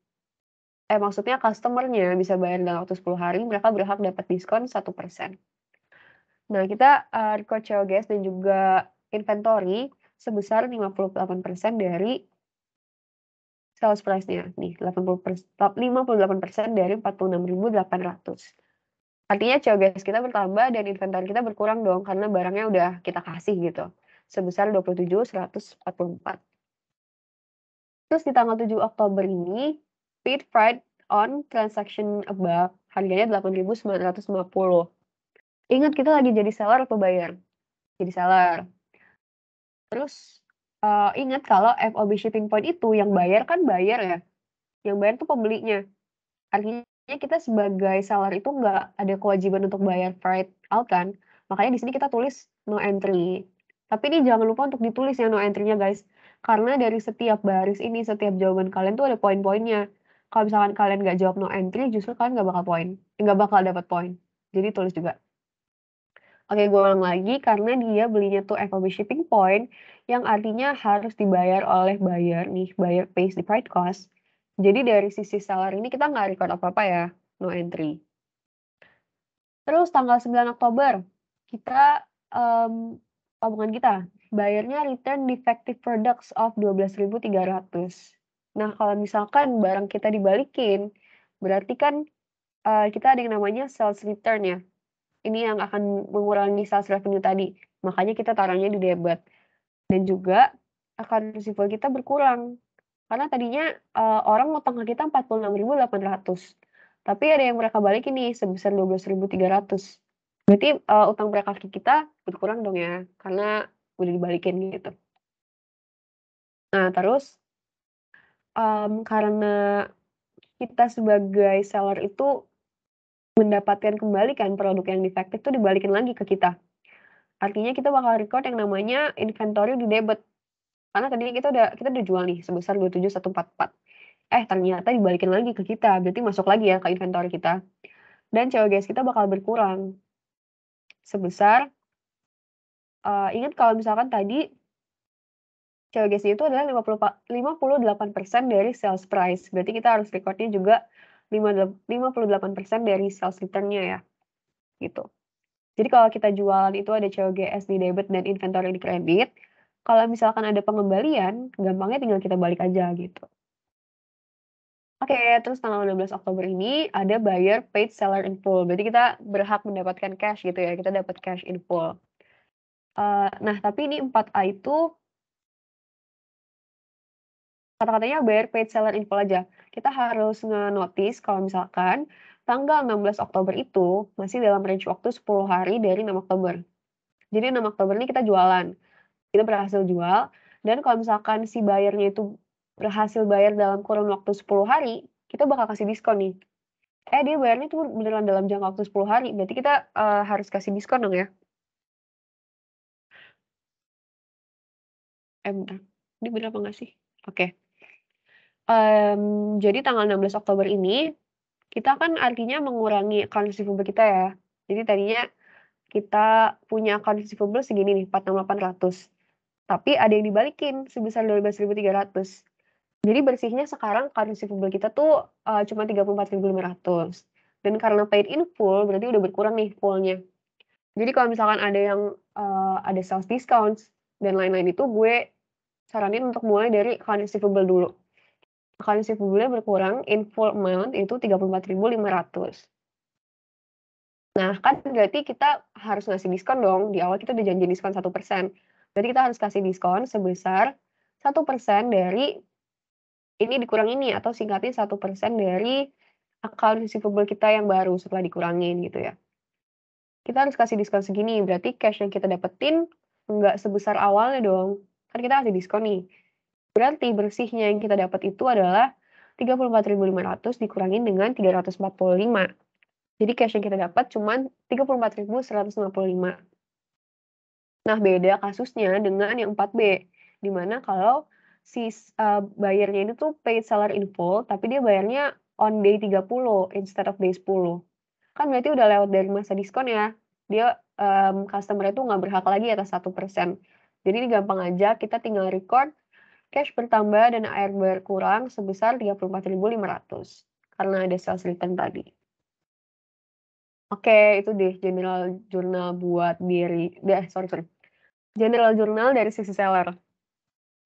maksudnya customer-nya bisa bayar dalam waktu 10 hari, mereka berhak dapat diskon 1%. Nah kita, record COGS dan juga inventory sebesar 58% dari sales price-nya. Nih 58% dari 46.800. Artinya COGS kita bertambah dan inventory kita berkurang dong karena barangnya udah kita kasih gitu, sebesar 27.144. Terus di tanggal 7 Oktober ini, paid freight on transaction above harganya 8.950. Ingat kita lagi jadi seller atau buyer? Jadi seller. Terus, ingat kalau FOB shipping point itu yang bayar kan buyer ya, yang bayar tuh pembelinya. Artinya kita sebagai seller itu nggak ada kewajiban untuk bayar freight out kan, makanya di sini kita tulis no entry. Tapi ini jangan lupa untuk ditulis ya no entry-nya guys, karena dari setiap baris ini, setiap jawaban kalian tuh ada poin-poinnya. Kalau misalkan kalian nggak jawab no entry, justru kalian nggak bakal dapat poin. Jadi tulis juga. Oke, gue ulang lagi karena dia belinya tuh FOB shipping point yang artinya harus dibayar oleh buyer nih, buyer pays the freight cost. Jadi dari sisi seller ini kita nggak record apa-apa ya, no entry. Terus tanggal 9 Oktober, kita, tabungan kita, bayarnya return defective products of 12.300. Nah, kalau misalkan barang kita dibalikin, berarti kan, kita ada yang namanya sales return ya. Ini yang akan mengurangi sales revenue tadi, makanya kita taruhnya di debit. Dan juga account receivable kita berkurang, karena tadinya, orang ngutang ke kita 46.800, tapi ada yang mereka balikin nih sebesar 12.300. Berarti, utang mereka ke kita berkurang dong ya, karena udah dibalikin gitu. Nah terus, karena kita sebagai seller itu mendapatkan kembali kan produk yang defektif tuh dibalikin lagi ke kita. Artinya kita bakal record yang namanya inventory di debit. Karena tadinya kita udah jual nih sebesar 27.144. Ternyata dibalikin lagi ke kita, berarti masuk lagi ya ke inventory kita. Dan COGS kita bakal berkurang sebesar, ingat kalau misalkan tadi COGS-nya itu adalah 58% dari sales price, berarti kita harus record-nya juga 58% dari sales return-nya ya, gitu. Jadi kalau kita jualan itu ada COGS di debit dan inventory di kredit, kalau misalkan ada pengembalian, gampangnya tinggal kita balik aja gitu. Oke, terus tanggal 16 Oktober ini ada buyer paid seller in full, berarti kita berhak mendapatkan cash gitu ya, kita dapat cash in full. Nah tapi ini 4A itu kata-katanya buyer paid seller in full aja. Kita harus nge-notice kalau misalkan tanggal 16 Oktober itu masih dalam range waktu 10 hari dari 6 Oktober. Jadi 6 Oktober ini kita jualan, kita berhasil jual, dan kalau misalkan si buyer-nya itu berhasil bayar dalam kurun waktu 10 hari, kita bakal kasih diskon nih. Dia bayarnya tuh beneran dalam jangka waktu 10 hari, berarti kita, harus kasih diskon dong ya? Bentar, ini bener apa nggak sih? Oke. Jadi tanggal 16 Oktober ini, kita kan artinya mengurangi account receivable kita ya. Jadi tadinya kita punya account receivable segini nih, 46.800, tapi ada yang dibalikin sebesar 12.300. Jadi bersihnya sekarang account receivable kita tuh, cuma 34.500, dan karena paid in full berarti udah berkurang nih full-nya. Jadi kalau misalkan ada yang, ada sales discounts dan lain-lain itu gue saranin untuk mulai dari account receivable dulu. Account receivable-nya berkurang in full amount itu 34.500. Nah, kan berarti kita harus ngasih diskon dong, di awal kita udah janji diskon 1%. Berarti kita harus kasih diskon sebesar 1% dari ini dikurang ini, atau singkatnya 1% dari account receivable kita yang baru setelah dikurangin gitu ya. Kita harus kasih diskon segini, berarti cash yang kita dapetin nggak sebesar awalnya dong. Kan kita kasih diskon nih. Berarti bersihnya yang kita dapat itu adalah 34.500 dikurangin dengan 345. Jadi cash yang kita dapat cuman 34.155. Nah, beda kasusnya dengan yang 4B, di mana kalau si buyer-nya ini tuh paid seller in full, tapi dia bayarnya on day 30 instead of day 10. Kan berarti udah lewat dari masa diskon ya. Dia, customer itu nggak berhak lagi atas 1%. Jadi ini gampang aja, kita tinggal record cash bertambah dan AR berkurang sebesar 34.500 karena ada sales return tadi. Oke, itu deh general journal buat sorry. General journal dari sisi seller.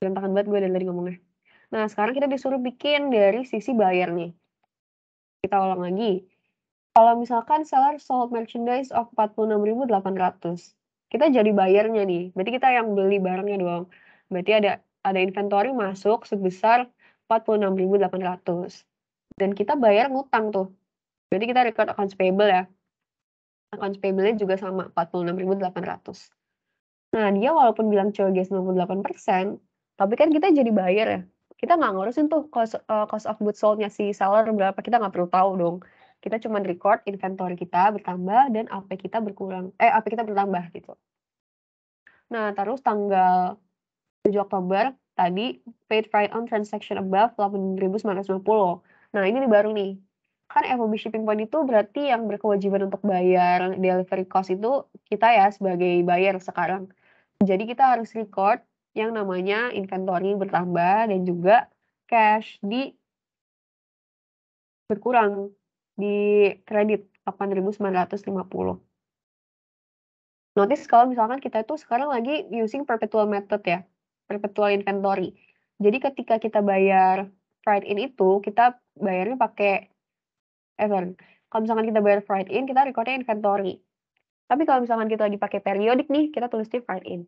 Berantakan banget gue dari tadi ngomongnya. Nah, sekarang kita disuruh bikin dari sisi buyer nih. Kita ulang lagi. Kalau misalkan seller sold merchandise of 46.800, kita jadi buyernya nih. Berarti kita yang beli barangnya dong. Berarti ada inventory masuk sebesar 46.800. Dan kita bayar ngutang tuh. Berarti kita record accounts payable ya. Accounts payable-nya juga sama 46.800. Nah, dia walaupun bilang COGS 98%, tapi kan kita jadi buyer ya. Kita nggak ngurusin tuh cost of goods sold-nya si seller berapa, kita nggak perlu tahu dong. Kita cuma record inventory kita bertambah dan AP kita AP kita bertambah gitu. Nah, terus tanggal 7 Oktober tadi paid freight on transaction above 8.950. Nah, ini nih baru nih. Kan FOB shipping point itu berarti yang berkewajiban untuk bayar delivery cost itu kita ya sebagai buyer sekarang. Jadi kita harus record yang namanya inventory bertambah dan juga cash berkurang di kredit 8.950. Notice kalau misalkan kita itu sekarang lagi using perpetual method ya, perpetual inventory. Jadi ketika kita bayar fried in itu, kita bayarnya pakai sorry, kalau misalkan kita bayar fried in, kita recordnya inventory. Tapi kalau misalkan kita lagi pakai periodik nih, kita tulisnya fried in.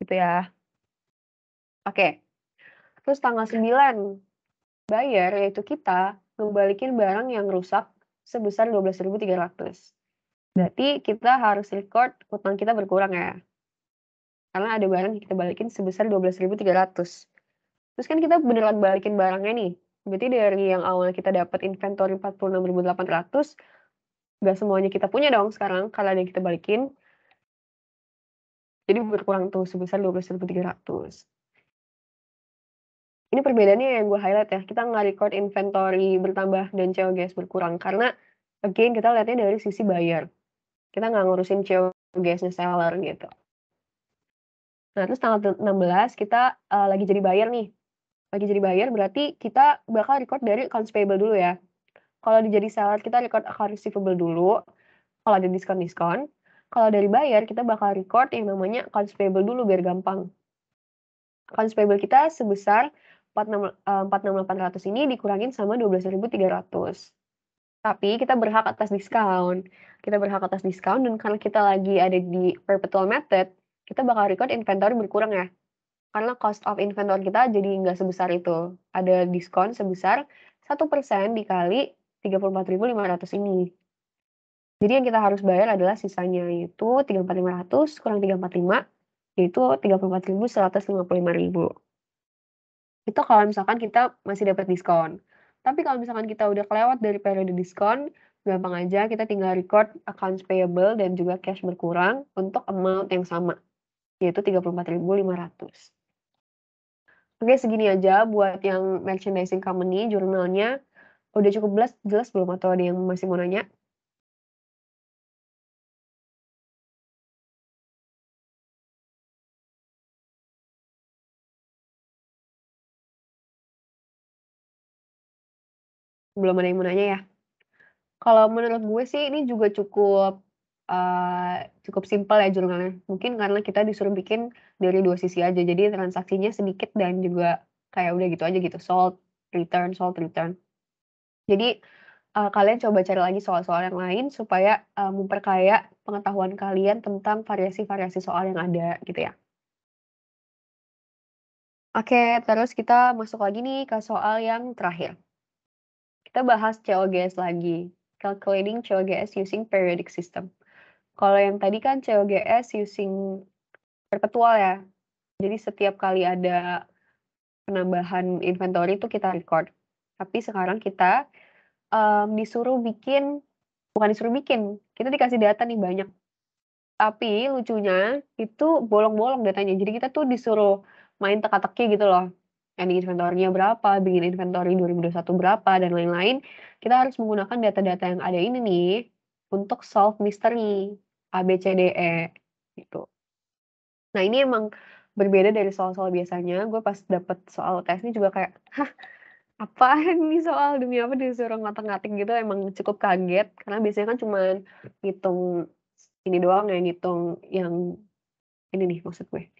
Gitu ya. Oke. Terus tanggal 9, buyer yaitu kita ngebalikin barang yang rusak sebesar 12.300. Berarti kita harus record utang kita berkurang ya. Karena ada barang yang kita balikin sebesar 12.300. Terus kan kita beneran balikin barangnya nih. Berarti dari yang awalnya kita dapat inventory 46.800, nggak semuanya kita punya dong sekarang karena ada yang kita balikin. Jadi berkurang tuh sebesar 12.300. Ini perbedaannya yang gue highlight ya. Kita nggak record inventory bertambah dan COGS berkurang karena again kita lihatnya dari sisi buyer. Kita nggak ngurusin COGS-nya seller gitu. Nah, terus tanggal 16 kita lagi jadi buyer nih. Lagi jadi buyer berarti kita bakal record dari accounts payable dulu ya. Kalau jadi seller kita record account receivable dulu. Kalau ada diskon-diskon. Kalau dari buyer kita bakal record yang namanya accounts payable dulu biar gampang. Accounts payable kita sebesar 46.800 ini dikurangin sama 12.300. Tapi kita berhak atas diskon. Kita berhak atas diskon dan karena kita lagi ada di perpetual method, kita bakal record inventory berkurang ya. Karena cost of inventory kita jadi nggak sebesar itu. Ada diskon sebesar 1% dikali 34.500 ini. Jadi yang kita harus bayar adalah sisanya yaitu 34.500 kurang 345, yaitu 34.155.000. Itu kalau misalkan kita masih dapat diskon. Tapi kalau misalkan kita udah kelewat dari periode diskon, gampang aja kita tinggal record accounts payable dan juga cash berkurang untuk amount yang sama, yaitu 34.500. Oke, segini aja buat yang merchandising company, jurnalnya. Udah cukup jelas belum atau ada yang masih mau nanya? Belum ada yang mau nanya ya? Kalau menurut gue sih ini juga cukup simpel ya jurnalnya. Mungkin karena kita disuruh bikin dari 2 sisi aja, jadi transaksinya sedikit dan juga kayak udah gitu aja gitu, sold, return. Jadi, kalian coba cari lagi soal-soal yang lain supaya, memperkaya pengetahuan kalian tentang variasi-variasi soal yang ada gitu ya. Oke, terus kita masuk lagi nih ke soal yang terakhir. Kita bahas COGS lagi, calculating COGS using periodic system. Kalau yang tadi kan COGS using perpetual ya. Jadi setiap kali ada penambahan inventory itu kita record. Tapi sekarang kita bukan disuruh bikin, kita dikasih data nih banyak. Tapi lucunya itu bolong-bolong datanya. Jadi kita tuh disuruh main teka-teki gitu loh. Ending inventory-nya berapa, bikin inventory 2021 berapa, dan lain-lain. Kita harus menggunakan data-data yang ada ini nih untuk solve misteri A, B, C, D, E gitu. Nah, ini emang berbeda dari soal-soal biasanya. Gue pas dapet soal tes ini juga kayak, hah, apaan nih soal, demi apa disuruh ngotak-ngatik gitu, emang cukup kaget. Karena biasanya kan cuman ngitung ini doang ya, ngitung yang ini nih maksud gue.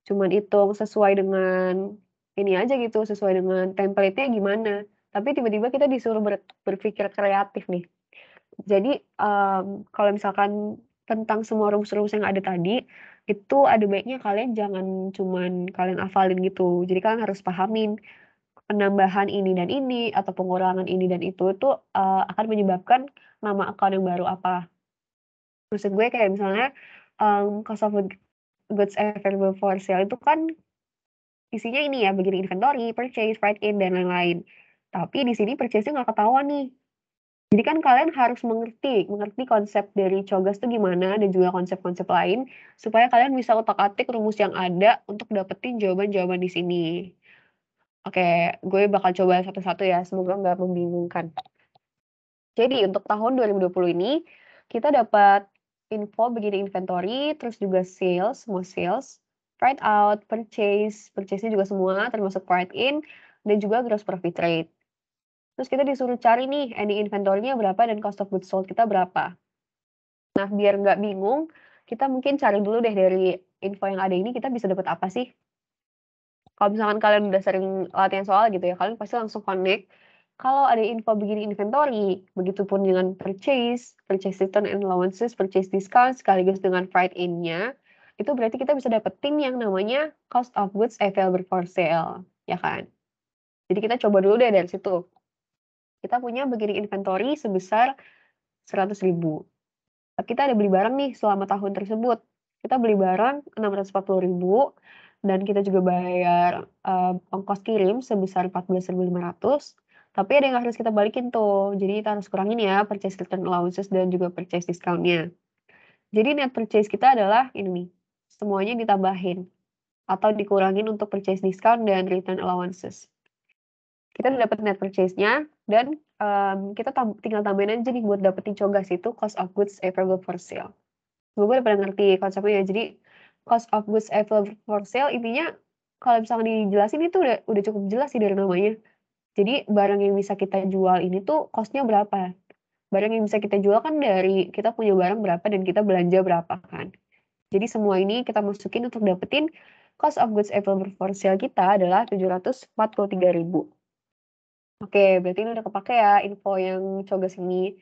Cuman hitung sesuai dengan ini aja gitu, sesuai dengan template-nya gimana. Tapi tiba-tiba kita disuruh berpikir kreatif nih. Jadi, kalau misalkan tentang semua rumus-rumus yang ada tadi, itu ada baiknya kalian jangan cuman kalian hafalin gitu. Jadi kalian harus pahamin penambahan ini dan ini, atau pengurangan ini dan itu tuh, akan menyebabkan nama account yang baru apa. Maksud gue kayak misalnya, cost of goods available for sale itu kan isinya ini ya, bagian inventory, purchase, write-in, dan lain-lain. Tapi di sini purchase-nya nggak ketahuan nih. Jadi kan kalian harus mengerti konsep dari COGAS itu gimana dan juga konsep-konsep lain supaya kalian bisa utak-atik rumus yang ada untuk dapetin jawaban-jawaban di sini. Oke, gue bakal coba satu-satu ya, semoga nggak membingungkan. Jadi untuk tahun 2020 ini kita dapat info beginning inventory, terus juga sales, semua sales, write out, purchase-nya juga semua, termasuk write in, dan juga gross profit rate. Terus kita disuruh cari nih ending inventory-nya berapa dan cost of goods sold kita berapa. Nah, biar nggak bingung, kita mungkin cari dulu deh dari info yang ada ini kita bisa dapat apa sih. Kalau misalkan kalian udah sering latihan soal gitu ya, kalian pasti langsung connect. Kalau ada info beginning inventory, begitupun dengan purchase return and allowances, purchase discount, sekaligus dengan freight in-nya, itu berarti kita bisa dapetin yang namanya cost of goods available for sale, ya kan? Jadi kita coba dulu deh dari situ. Kita punya beginning inventory sebesar 100.000. Kita ada beli barang nih selama tahun tersebut. Kita beli barang 640.000 dan kita juga bayar, ongkos kirim sebesar 14.500, tapi ada yang harus kita balikin tuh. Jadi kita harus kurangin ya purchase return allowances dan juga purchase discount-nya. Jadi net purchase kita adalah ini nih, semuanya ditambahin atau dikurangin untuk purchase discount dan return allowances. Kita udah dapet net purchase-nya dan, kita tinggal tambahin aja nih buat dapetin COGAS itu cost of goods available for sale. Semoga udah pada ngerti konsepnya ya. Jadi cost of goods available for sale intinya kalau misalnya dijelasin itu udah cukup jelas sih dari namanya. Jadi barang yang bisa kita jual ini tuh cost-nya berapa. Barang yang bisa kita jual kan dari kita punya barang berapa dan kita belanja berapa kan. Jadi semua ini kita masukin untuk dapetin cost of goods available for sale kita adalah 743.000. Oke, berarti ini udah kepake ya info yang COGAS ini.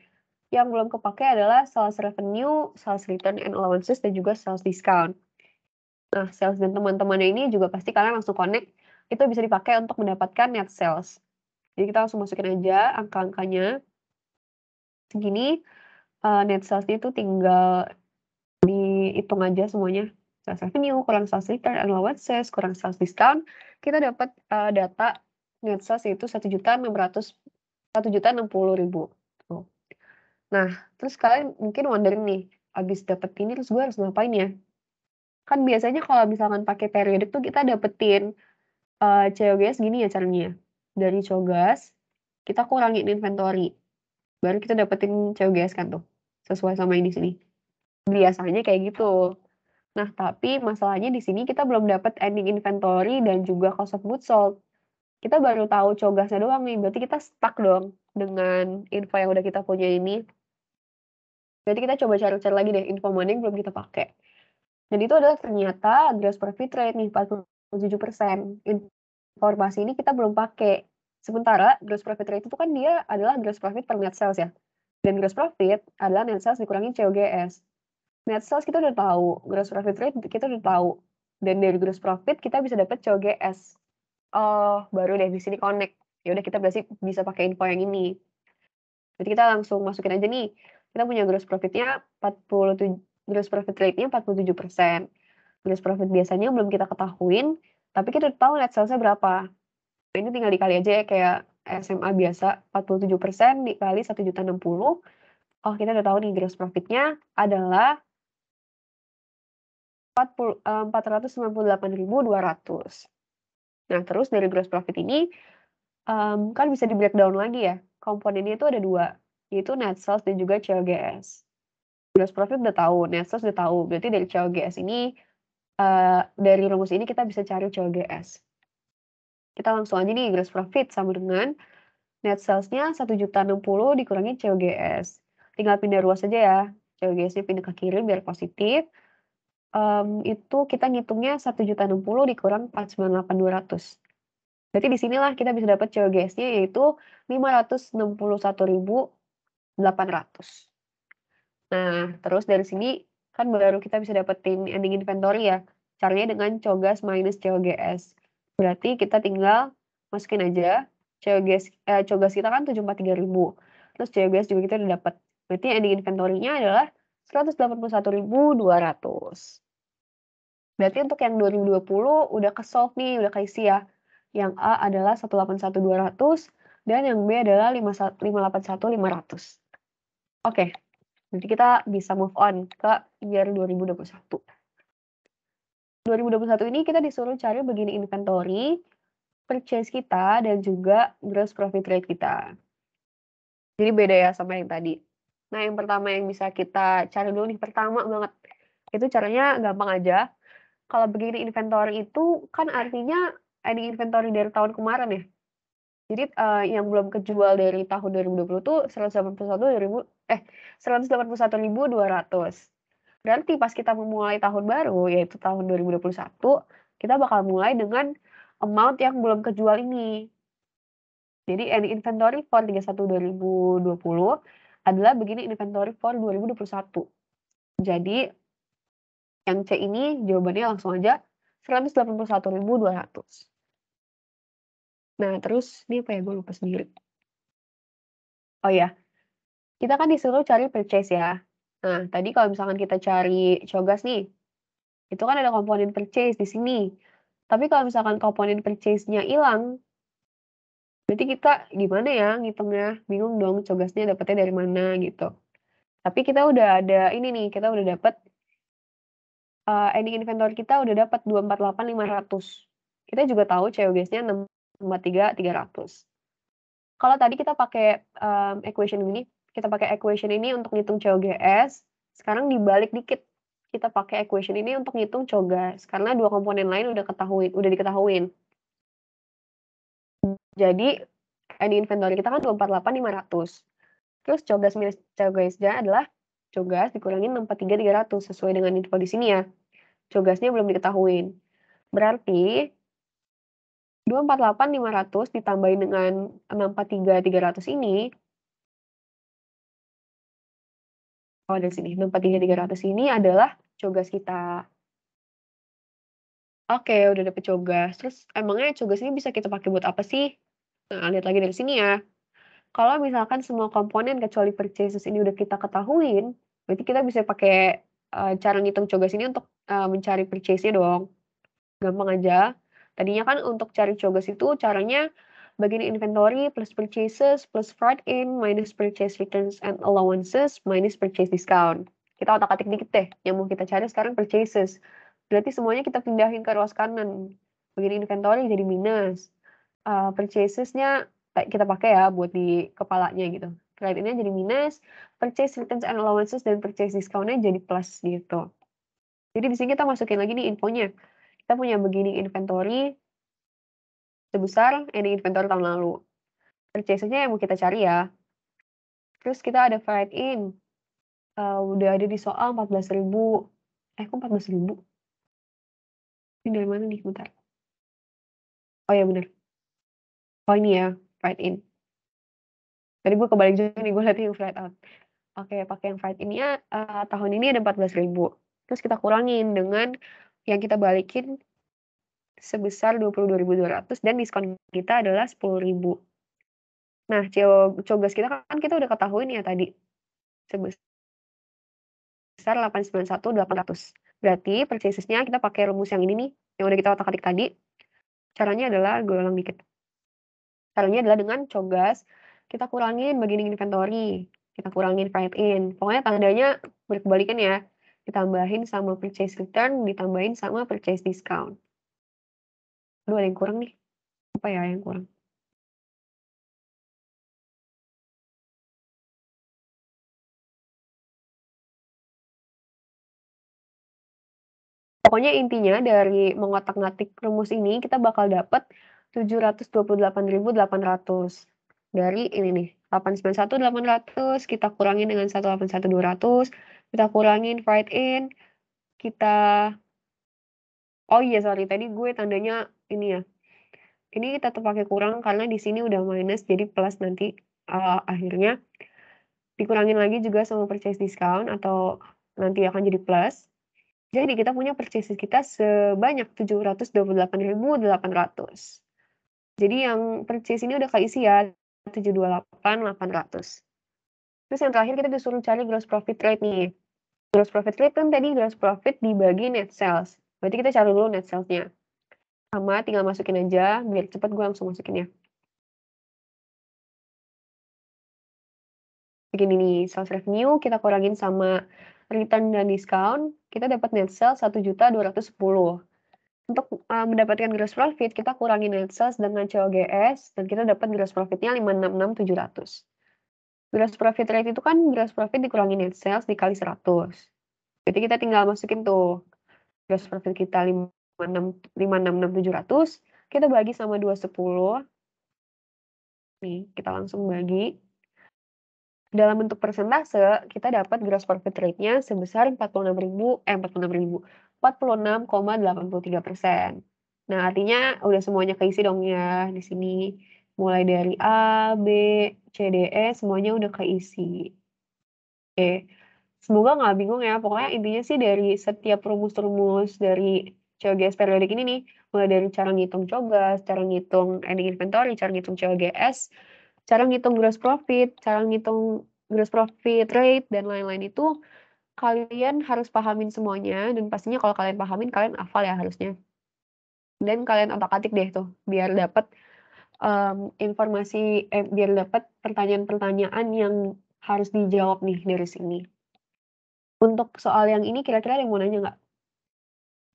Yang belum kepake adalah sales revenue, sales return and allowances, dan juga sales discount. Nah, sales dan teman-temannya ini juga pasti kalian langsung connect, itu bisa dipakai untuk mendapatkan net sales. Jadi kita langsung masukin aja angka-angkanya. Segini, net sales itu tinggal dihitung aja semuanya. Sales revenue, kurang sales return and allowances, kurang sales discount, kita dapat data net sales yaitu 1.060.000. Tuh. Nah, terus kalian mungkin wondering nih, abis dapet ini terus gue harus ngapain ya? Kan biasanya kalau misalkan pakai periodik tuh kita dapetin COGS gini ya caranya. Dari COGS, kita kurangin inventory. Baru kita dapetin COGS kan tuh. Sesuai sama yang di sini. Biasanya kayak gitu. Nah, tapi masalahnya di sini kita belum dapat ending inventory dan juga cost of goods sold. Kita baru tahu COGS-nya doang nih, berarti kita stuck dong dengan info yang udah kita punya ini. Berarti kita coba cari-cari lagi deh info mana yang belum kita pakai. Dan itu adalah ternyata gross profit rate nih 47%. Informasi ini kita belum pakai. Sementara gross profit rate itu kan dia adalah gross profit per net sales ya. Dan gross profit adalah net sales dikurangi COGS. Net sales kita udah tahu, gross profit rate kita udah tahu. Dan dari gross profit kita bisa dapat COGS. Oh, baru deh di sini connect. Ya udah kita berarti bisa pakai info yang ini. Jadi kita langsung masukin aja nih. Kita punya gross profit-nya 47, gross profit rate-nya 47%. Gross profit biasanya belum kita ketahuin, tapi kita udah tahu net sales-nya berapa. Nah, ini tinggal dikali aja ya kayak SMA biasa, 47% dikali 1.060.000. Oh, kita udah tahu nih gross profit-nya adalah 498.200. Nah, terus dari gross profit ini kan bisa di breakdown lagi ya. Komponennya itu ada 2, yaitu net sales dan juga COGS. Gross profit udah tahu, net sales udah tahu. Berarti dari COGS ini, dari rumus ini kita bisa cari COGS. Kita langsung aja nih gross profit sama dengan net sales-nya 1.060.000 dikurangi COGS. Tinggal pindah ruas aja ya. COGS-nya pindah ke kiri biar positif. Itu kita ngitungnya 1.060.000 dikurang 498.200. Berarti di sinilah kita bisa dapat COGS-nya yaitu 561.800. Nah, terus dari sini kan baru kita bisa dapetin ending inventory ya. Caranya dengan COGAS minus COGS. Berarti kita tinggal masukin aja COGAS kita kan 743.000. Terus COGS juga kita udah dapat. Berarti ending inventory-nya adalah 181.200. Berarti untuk yang 2020 udah ke-solve nih, udah keisi ya. Yang A adalah 181.200 dan yang B adalah 581.500. Oke. Jadi kita bisa move on ke year 2021. 2021 ini kita disuruh cari begini inventory, purchase kita, dan juga gross profit rate kita. Jadi beda ya sama yang tadi. Nah, yang pertama yang bisa kita cari dulu nih, pertama banget, itu caranya gampang aja. Kalau beginning inventory itu kan artinya ending inventory dari tahun kemarin ya. Jadi, yang belum kejual dari tahun 2020 tuh 181.200. Berarti pas kita memulai tahun baru, yaitu tahun 2021, kita bakal mulai dengan amount yang belum kejual ini. Jadi ending inventory for 31/2020 adalah beginning inventory for 2021. Jadi yang C ini jawabannya langsung aja 181.200. Nah, terus ini apa ya, gue lupa sendiri. Oh ya, kita kan disuruh cari purchase ya. Nah, tadi kalau misalkan kita cari Cogas nih, itu kan ada komponen purchase di sini. Tapi kalau misalkan komponen purchase-nya hilang, berarti kita gimana ya ngitungnya? Bingung dong Cogasnya dapetnya dari mana gitu. Tapi kita udah ada ini nih, kita udah dapet ending inventory kita udah dapat 248.500. Kita juga tahu COGS-nya 653.300. Kalau tadi kita pakai equation ini, kita pakai equation ini untuk ngitung COGS, sekarang dibalik dikit. Kita pakai equation ini untuk ngitung COGS karena dua komponen lain udah diketahuin. Jadi ending inventory kita kan 248.500. Terus COGS minus COGS-nya adalah COGS dikurangin 643.300 sesuai dengan info di sini ya. COGS-nya belum diketahuin. Berarti 248.500 ditambahin dengan 643.300 ini, oh dari sini, 643.300 ini adalah COGS kita. Oke, udah dapet COGS. Terus emangnya COGS ini bisa kita pakai buat apa sih? Nah, lihat lagi dari sini ya. Kalau misalkan semua komponen kecuali purchases ini udah kita ketahuin, berarti kita bisa pakai cara ngitung COGS ini untuk mencari purchase-nya dong. Gampang aja. Tadinya kan untuk cari COGS itu caranya bagian inventory plus purchases plus freight in minus purchase returns and allowances minus purchase discount. Kita otak-atik dikit deh. Yang mau kita cari sekarang purchases. Berarti semuanya kita pindahin ke ruas kanan. Bagian inventory jadi minus. Purchasesnya kita pakai ya buat di kepalanya gitu. Freight in-nya jadi minus, purchase returns and allowances dan purchase discount-nya jadi plus gitu. Jadi di sini kita masukin lagi nih infonya. Kita punya beginning inventory sebesar ending inventory tahun lalu. Purchase-nya yang mau kita cari ya. Terus kita ada freight in. Udah ada di soal 14.000. Kok 14.000? Ini dari mana nih? Bentar. Oh ya bener. Oh ini ya, freight in. Tadi gue kebalik juga nih, gue liatnya yang freight out. Oke, pakai yang freight in-nya tahun ini ada 14.000. Terus kita kurangin dengan yang kita balikin sebesar 22.200 dan diskon kita adalah 10.000. Nah, COGS kita kan kita udah ketahuin ya tadi, sebesar 891.800. Berarti purchases-nya kita pakai rumus yang ini nih, yang udah kita otak-atik tadi. Caranya adalah, gue ulang dikit. Caranya adalah dengan COGS, kita kurangin beginning inventory, kita kurangin freight in. Pokoknya tandanya berbalikan ya, ditambahin sama purchase return, ditambahin sama purchase discount. Aduh, ada yang kurang nih. Apa ya yang kurang? Pokoknya intinya dari mengotak-ngatik rumus ini kita bakal dapat 728.800 dari ini nih 891.800 kita kurangin dengan 181.200 kita kurangin freight in kita oh iya sorry tadi gue tandanya ini ya ini kita pakai kurang karena di sini udah minus jadi plus nanti akhirnya dikurangin lagi juga sama purchase discount atau nanti akan jadi plus. Jadi kita punya purchases kita sebanyak 728.800. Jadi yang purchase ini udah keisi ya 728.800. Terus yang terakhir kita disuruh cari gross profit rate nih. Gross profit rate kan tadi gross profit dibagi net sales. Berarti kita cari dulu net sales-nya. Sama tinggal masukin aja biar cepet gue langsung masukin ya. Begini nih, sales revenue kita kurangin sama return dan discount, kita dapat net sales 1.210.000. Untuk mendapatkan gross profit, kita kurangin net sales dengan COGS, dan kita dapat gross profit-nya 566.700. Gross profit rate itu kan gross profit dikurangi net sales dikali 100. Jadi kita tinggal masukin tuh gross profit kita 56.700, kita bagi sama 210. Nih, kita langsung bagi. Dalam bentuk persentase, kita dapat gross profit rate-nya sebesar 46,83%. Nah, artinya udah semuanya keisi dong ya di sini. Mulai dari A, B, C, D, E, semuanya udah keisi. Oke, semoga nggak bingung ya. Pokoknya intinya sih dari setiap rumus-rumus dari COGS periodik ini nih, mulai dari cara ngitung COGS, cara ngitung ending inventory, cara ngitung COGS, cara ngitung gross profit, cara ngitung gross profit rate, dan lain-lain itu kalian harus pahamin semuanya, dan pastinya kalau kalian pahamin, kalian hafal ya harusnya. Dan kalian otak-atik deh tuh, biar dapat biar dapat pertanyaan-pertanyaan yang harus dijawab nih dari sini. Untuk soal yang ini kira-kira ada yang mau nanya nggak?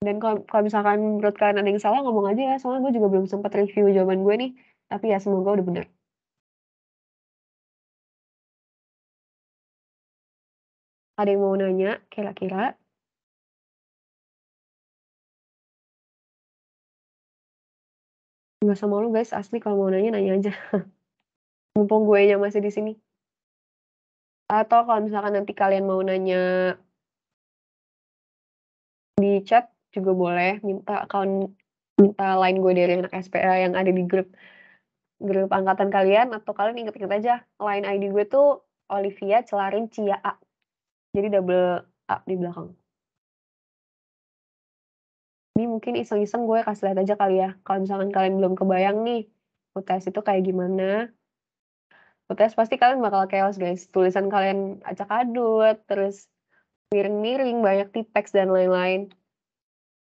Dan kalau misalkan menurut kalian ada yang salah, ngomong aja ya, soalnya gue juga belum sempat review jawaban gue nih, tapi ya semoga udah bener. Ada yang mau nanya kira-kira? Nggak usah malu guys, asli kalau mau nanya aja. Mumpung gue yang masih di sini. Atau kalau misalkan nanti kalian mau nanya di chat juga boleh, minta line gue dari anak SPA yang ada di grup angkatan kalian, atau kalian inget-inget aja line ID gue tuh Olivia Celarin Cia A. Jadi double A di belakang. Ini mungkin iseng-iseng gue kasih lihat aja kali ya. Kalau misalkan kalian belum kebayang nih, UTS itu kayak gimana. UTS pasti kalian bakal chaos guys. Tulisan kalian acak adut, terus miring-miring, banyak tipeks dan lain-lain.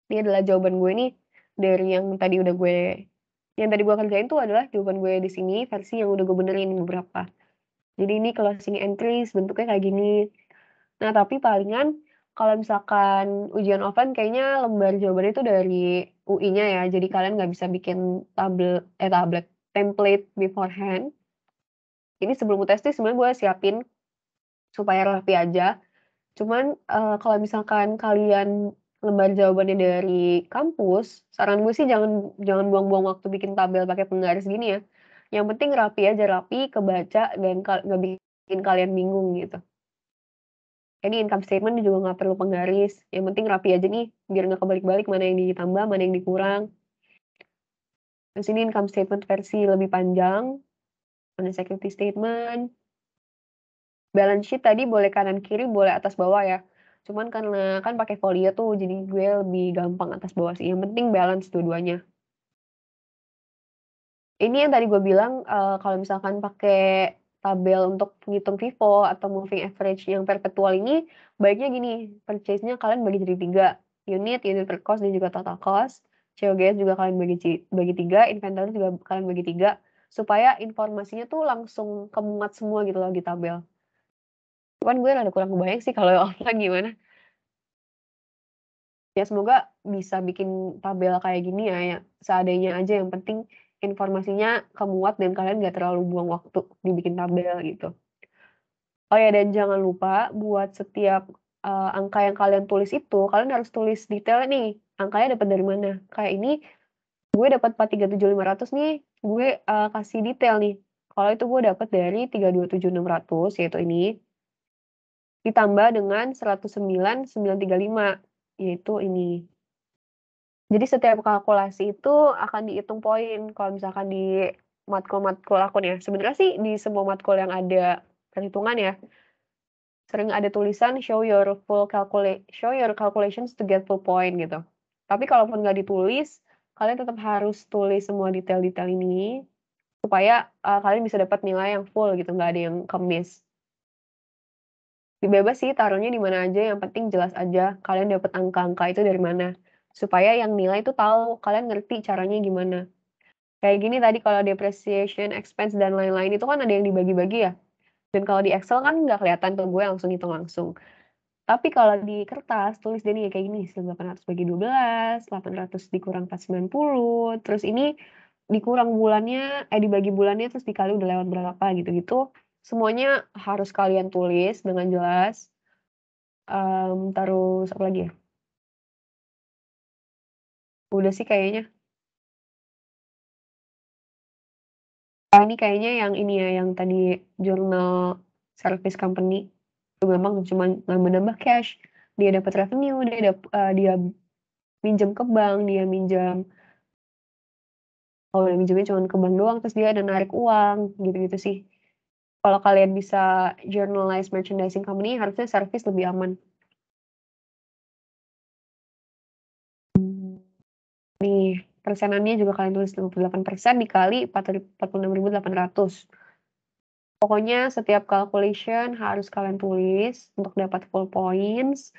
Ini adalah jawaban gue nih dari yang tadi gue kerjain tuh adalah jawaban gue di sini versi yang udah gue benerin beberapa. Jadi ini closing entries bentuknya kayak gini. Nah, tapi palingan kalau misalkan ujian offline kayaknya lembar jawabannya itu dari UI-nya ya. Jadi kalian nggak bisa bikin template beforehand. Ini sebelum UTS tuh sebenarnya gue siapin supaya rapi aja. Cuman kalau misalkan kalian lembar jawabannya dari kampus, saran gue sih jangan jangan buang-buang waktu bikin tabel pakai penggaris gini ya. Yang penting rapi aja, rapi, kebaca, dan nggak bikin kalian bingung gitu. Ini income statement juga nggak perlu penggaris, yang penting rapi aja nih, biar nggak kebalik-balik mana yang ditambah, mana yang dikurang. Terus ini income statement versi lebih panjang, ada security statement, balance sheet tadi boleh kanan kiri, boleh atas bawah ya. Cuman karena kan pakai folio tuh, jadi gue lebih gampang atas bawah sih. Yang penting balance dua-duanya. Ini yang tadi gue bilang, kalau misalkan pakai tabel untuk ngitung FIFO atau moving average yang perpetual ini, baiknya gini, purchase-nya kalian bagi jadi 3, unit per cost, dan juga total cost. COGS juga kalian bagi 3, inventory juga kalian bagi 3, supaya informasinya tuh langsung kemuat semua gitu loh di tabel. Cuman gue rada kurang kebayang sih kalau offline gimana. Ya semoga bisa bikin tabel kayak gini ya seadanya aja, yang penting informasinya kemuat dan kalian nggak terlalu buang waktu dibikin tabel gitu. Oh ya, dan jangan lupa buat setiap, angka yang kalian tulis itu, kalian harus tulis detailnya nih, angkanya dapat dari mana. Kayak ini, gue dapat 437.500 nih, gue, kasih detail nih. Kalau itu gue dapat dari 327.600, yaitu ini, ditambah dengan 109.935, yaitu ini. Jadi setiap kalkulasi itu akan dihitung poin kalau misalkan di matkul-matkul aku nih ya. Sebenarnya sih di semua matkul yang ada perhitungan ya, sering ada tulisan show your calculations to get full point gitu. Tapi kalaupun nggak ditulis, kalian tetap harus tulis semua detail-detail ini supaya kalian bisa dapat nilai yang full gitu, nggak ada yang kemis. Bebas sih taruhnya di mana aja, yang penting jelas aja kalian dapat angka-angka itu dari mana. Supaya yang nilai itu tahu, kalian ngerti caranya gimana. Kayak gini tadi kalau depreciation, expense, dan lain-lain itu kan ada yang dibagi-bagi ya. Dan kalau di Excel kan nggak kelihatan tuh, gue langsung hitung langsung. Tapi kalau di kertas, tulis deh nih kayak gini, 1.800 bagi 12, 800 dikurang 490, terus ini dikurang bulannya, dibagi bulannya, terus dikali udah lewat berapa, gitu-gitu. semuanya harus kalian tulis dengan jelas. Terus apa lagi ya? Udah sih kayaknya. Ini kayaknya yang ini ya, yang tadi jurnal service company. Itu memang cuma nambah-nambah cash. Dia dapat revenue, dia minjem ke bank, dia minjam kalau dia minjemnya cuma ke bank doang, terus dia ada narik uang, gitu-gitu sih. Kalau kalian bisa journalize merchandising company, harusnya service lebih aman. Nih, persenannya juga kalian tulis 58% dikali 46.800. Pokoknya setiap calculation harus kalian tulis untuk dapat full points.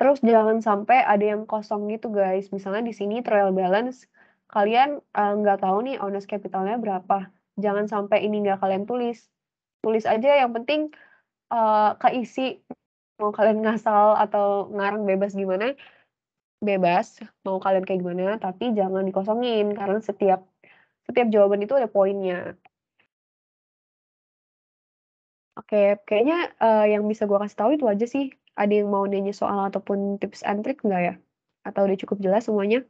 Terus jangan sampai ada yang kosong gitu guys. Misalnya di sini trial balance, kalian nggak tahu nih owner's capitalnya berapa. Jangan sampai ini nggak kalian tulis. Tulis aja yang penting keisi. Mau kalian ngasal atau ngarang bebas gimana, bebas. Mau kalian kayak gimana, tapi jangan dikosongin. Karena setiap jawaban itu ada poinnya. Oke, kayaknya yang bisa gue kasih tahu itu aja sih. Ada yang mau nanya soal ataupun tips and trick nggak ya? Atau udah cukup jelas semuanya?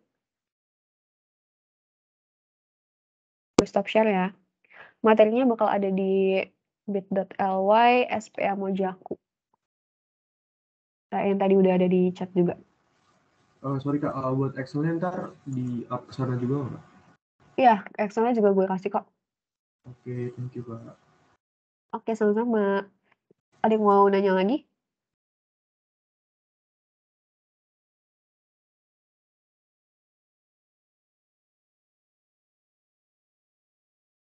Gue stop share ya. Materinya bakal ada di bit.ly SPA Mojaku. Yang tadi udah ada di chat juga. Sorry Kak, buat Excelnya ntar di up ke sana juga nggak? Iya, Excelnya juga gue kasih kok. Oke, thank you Kak. Oke, sama-sama. Ada yang mau nanya lagi?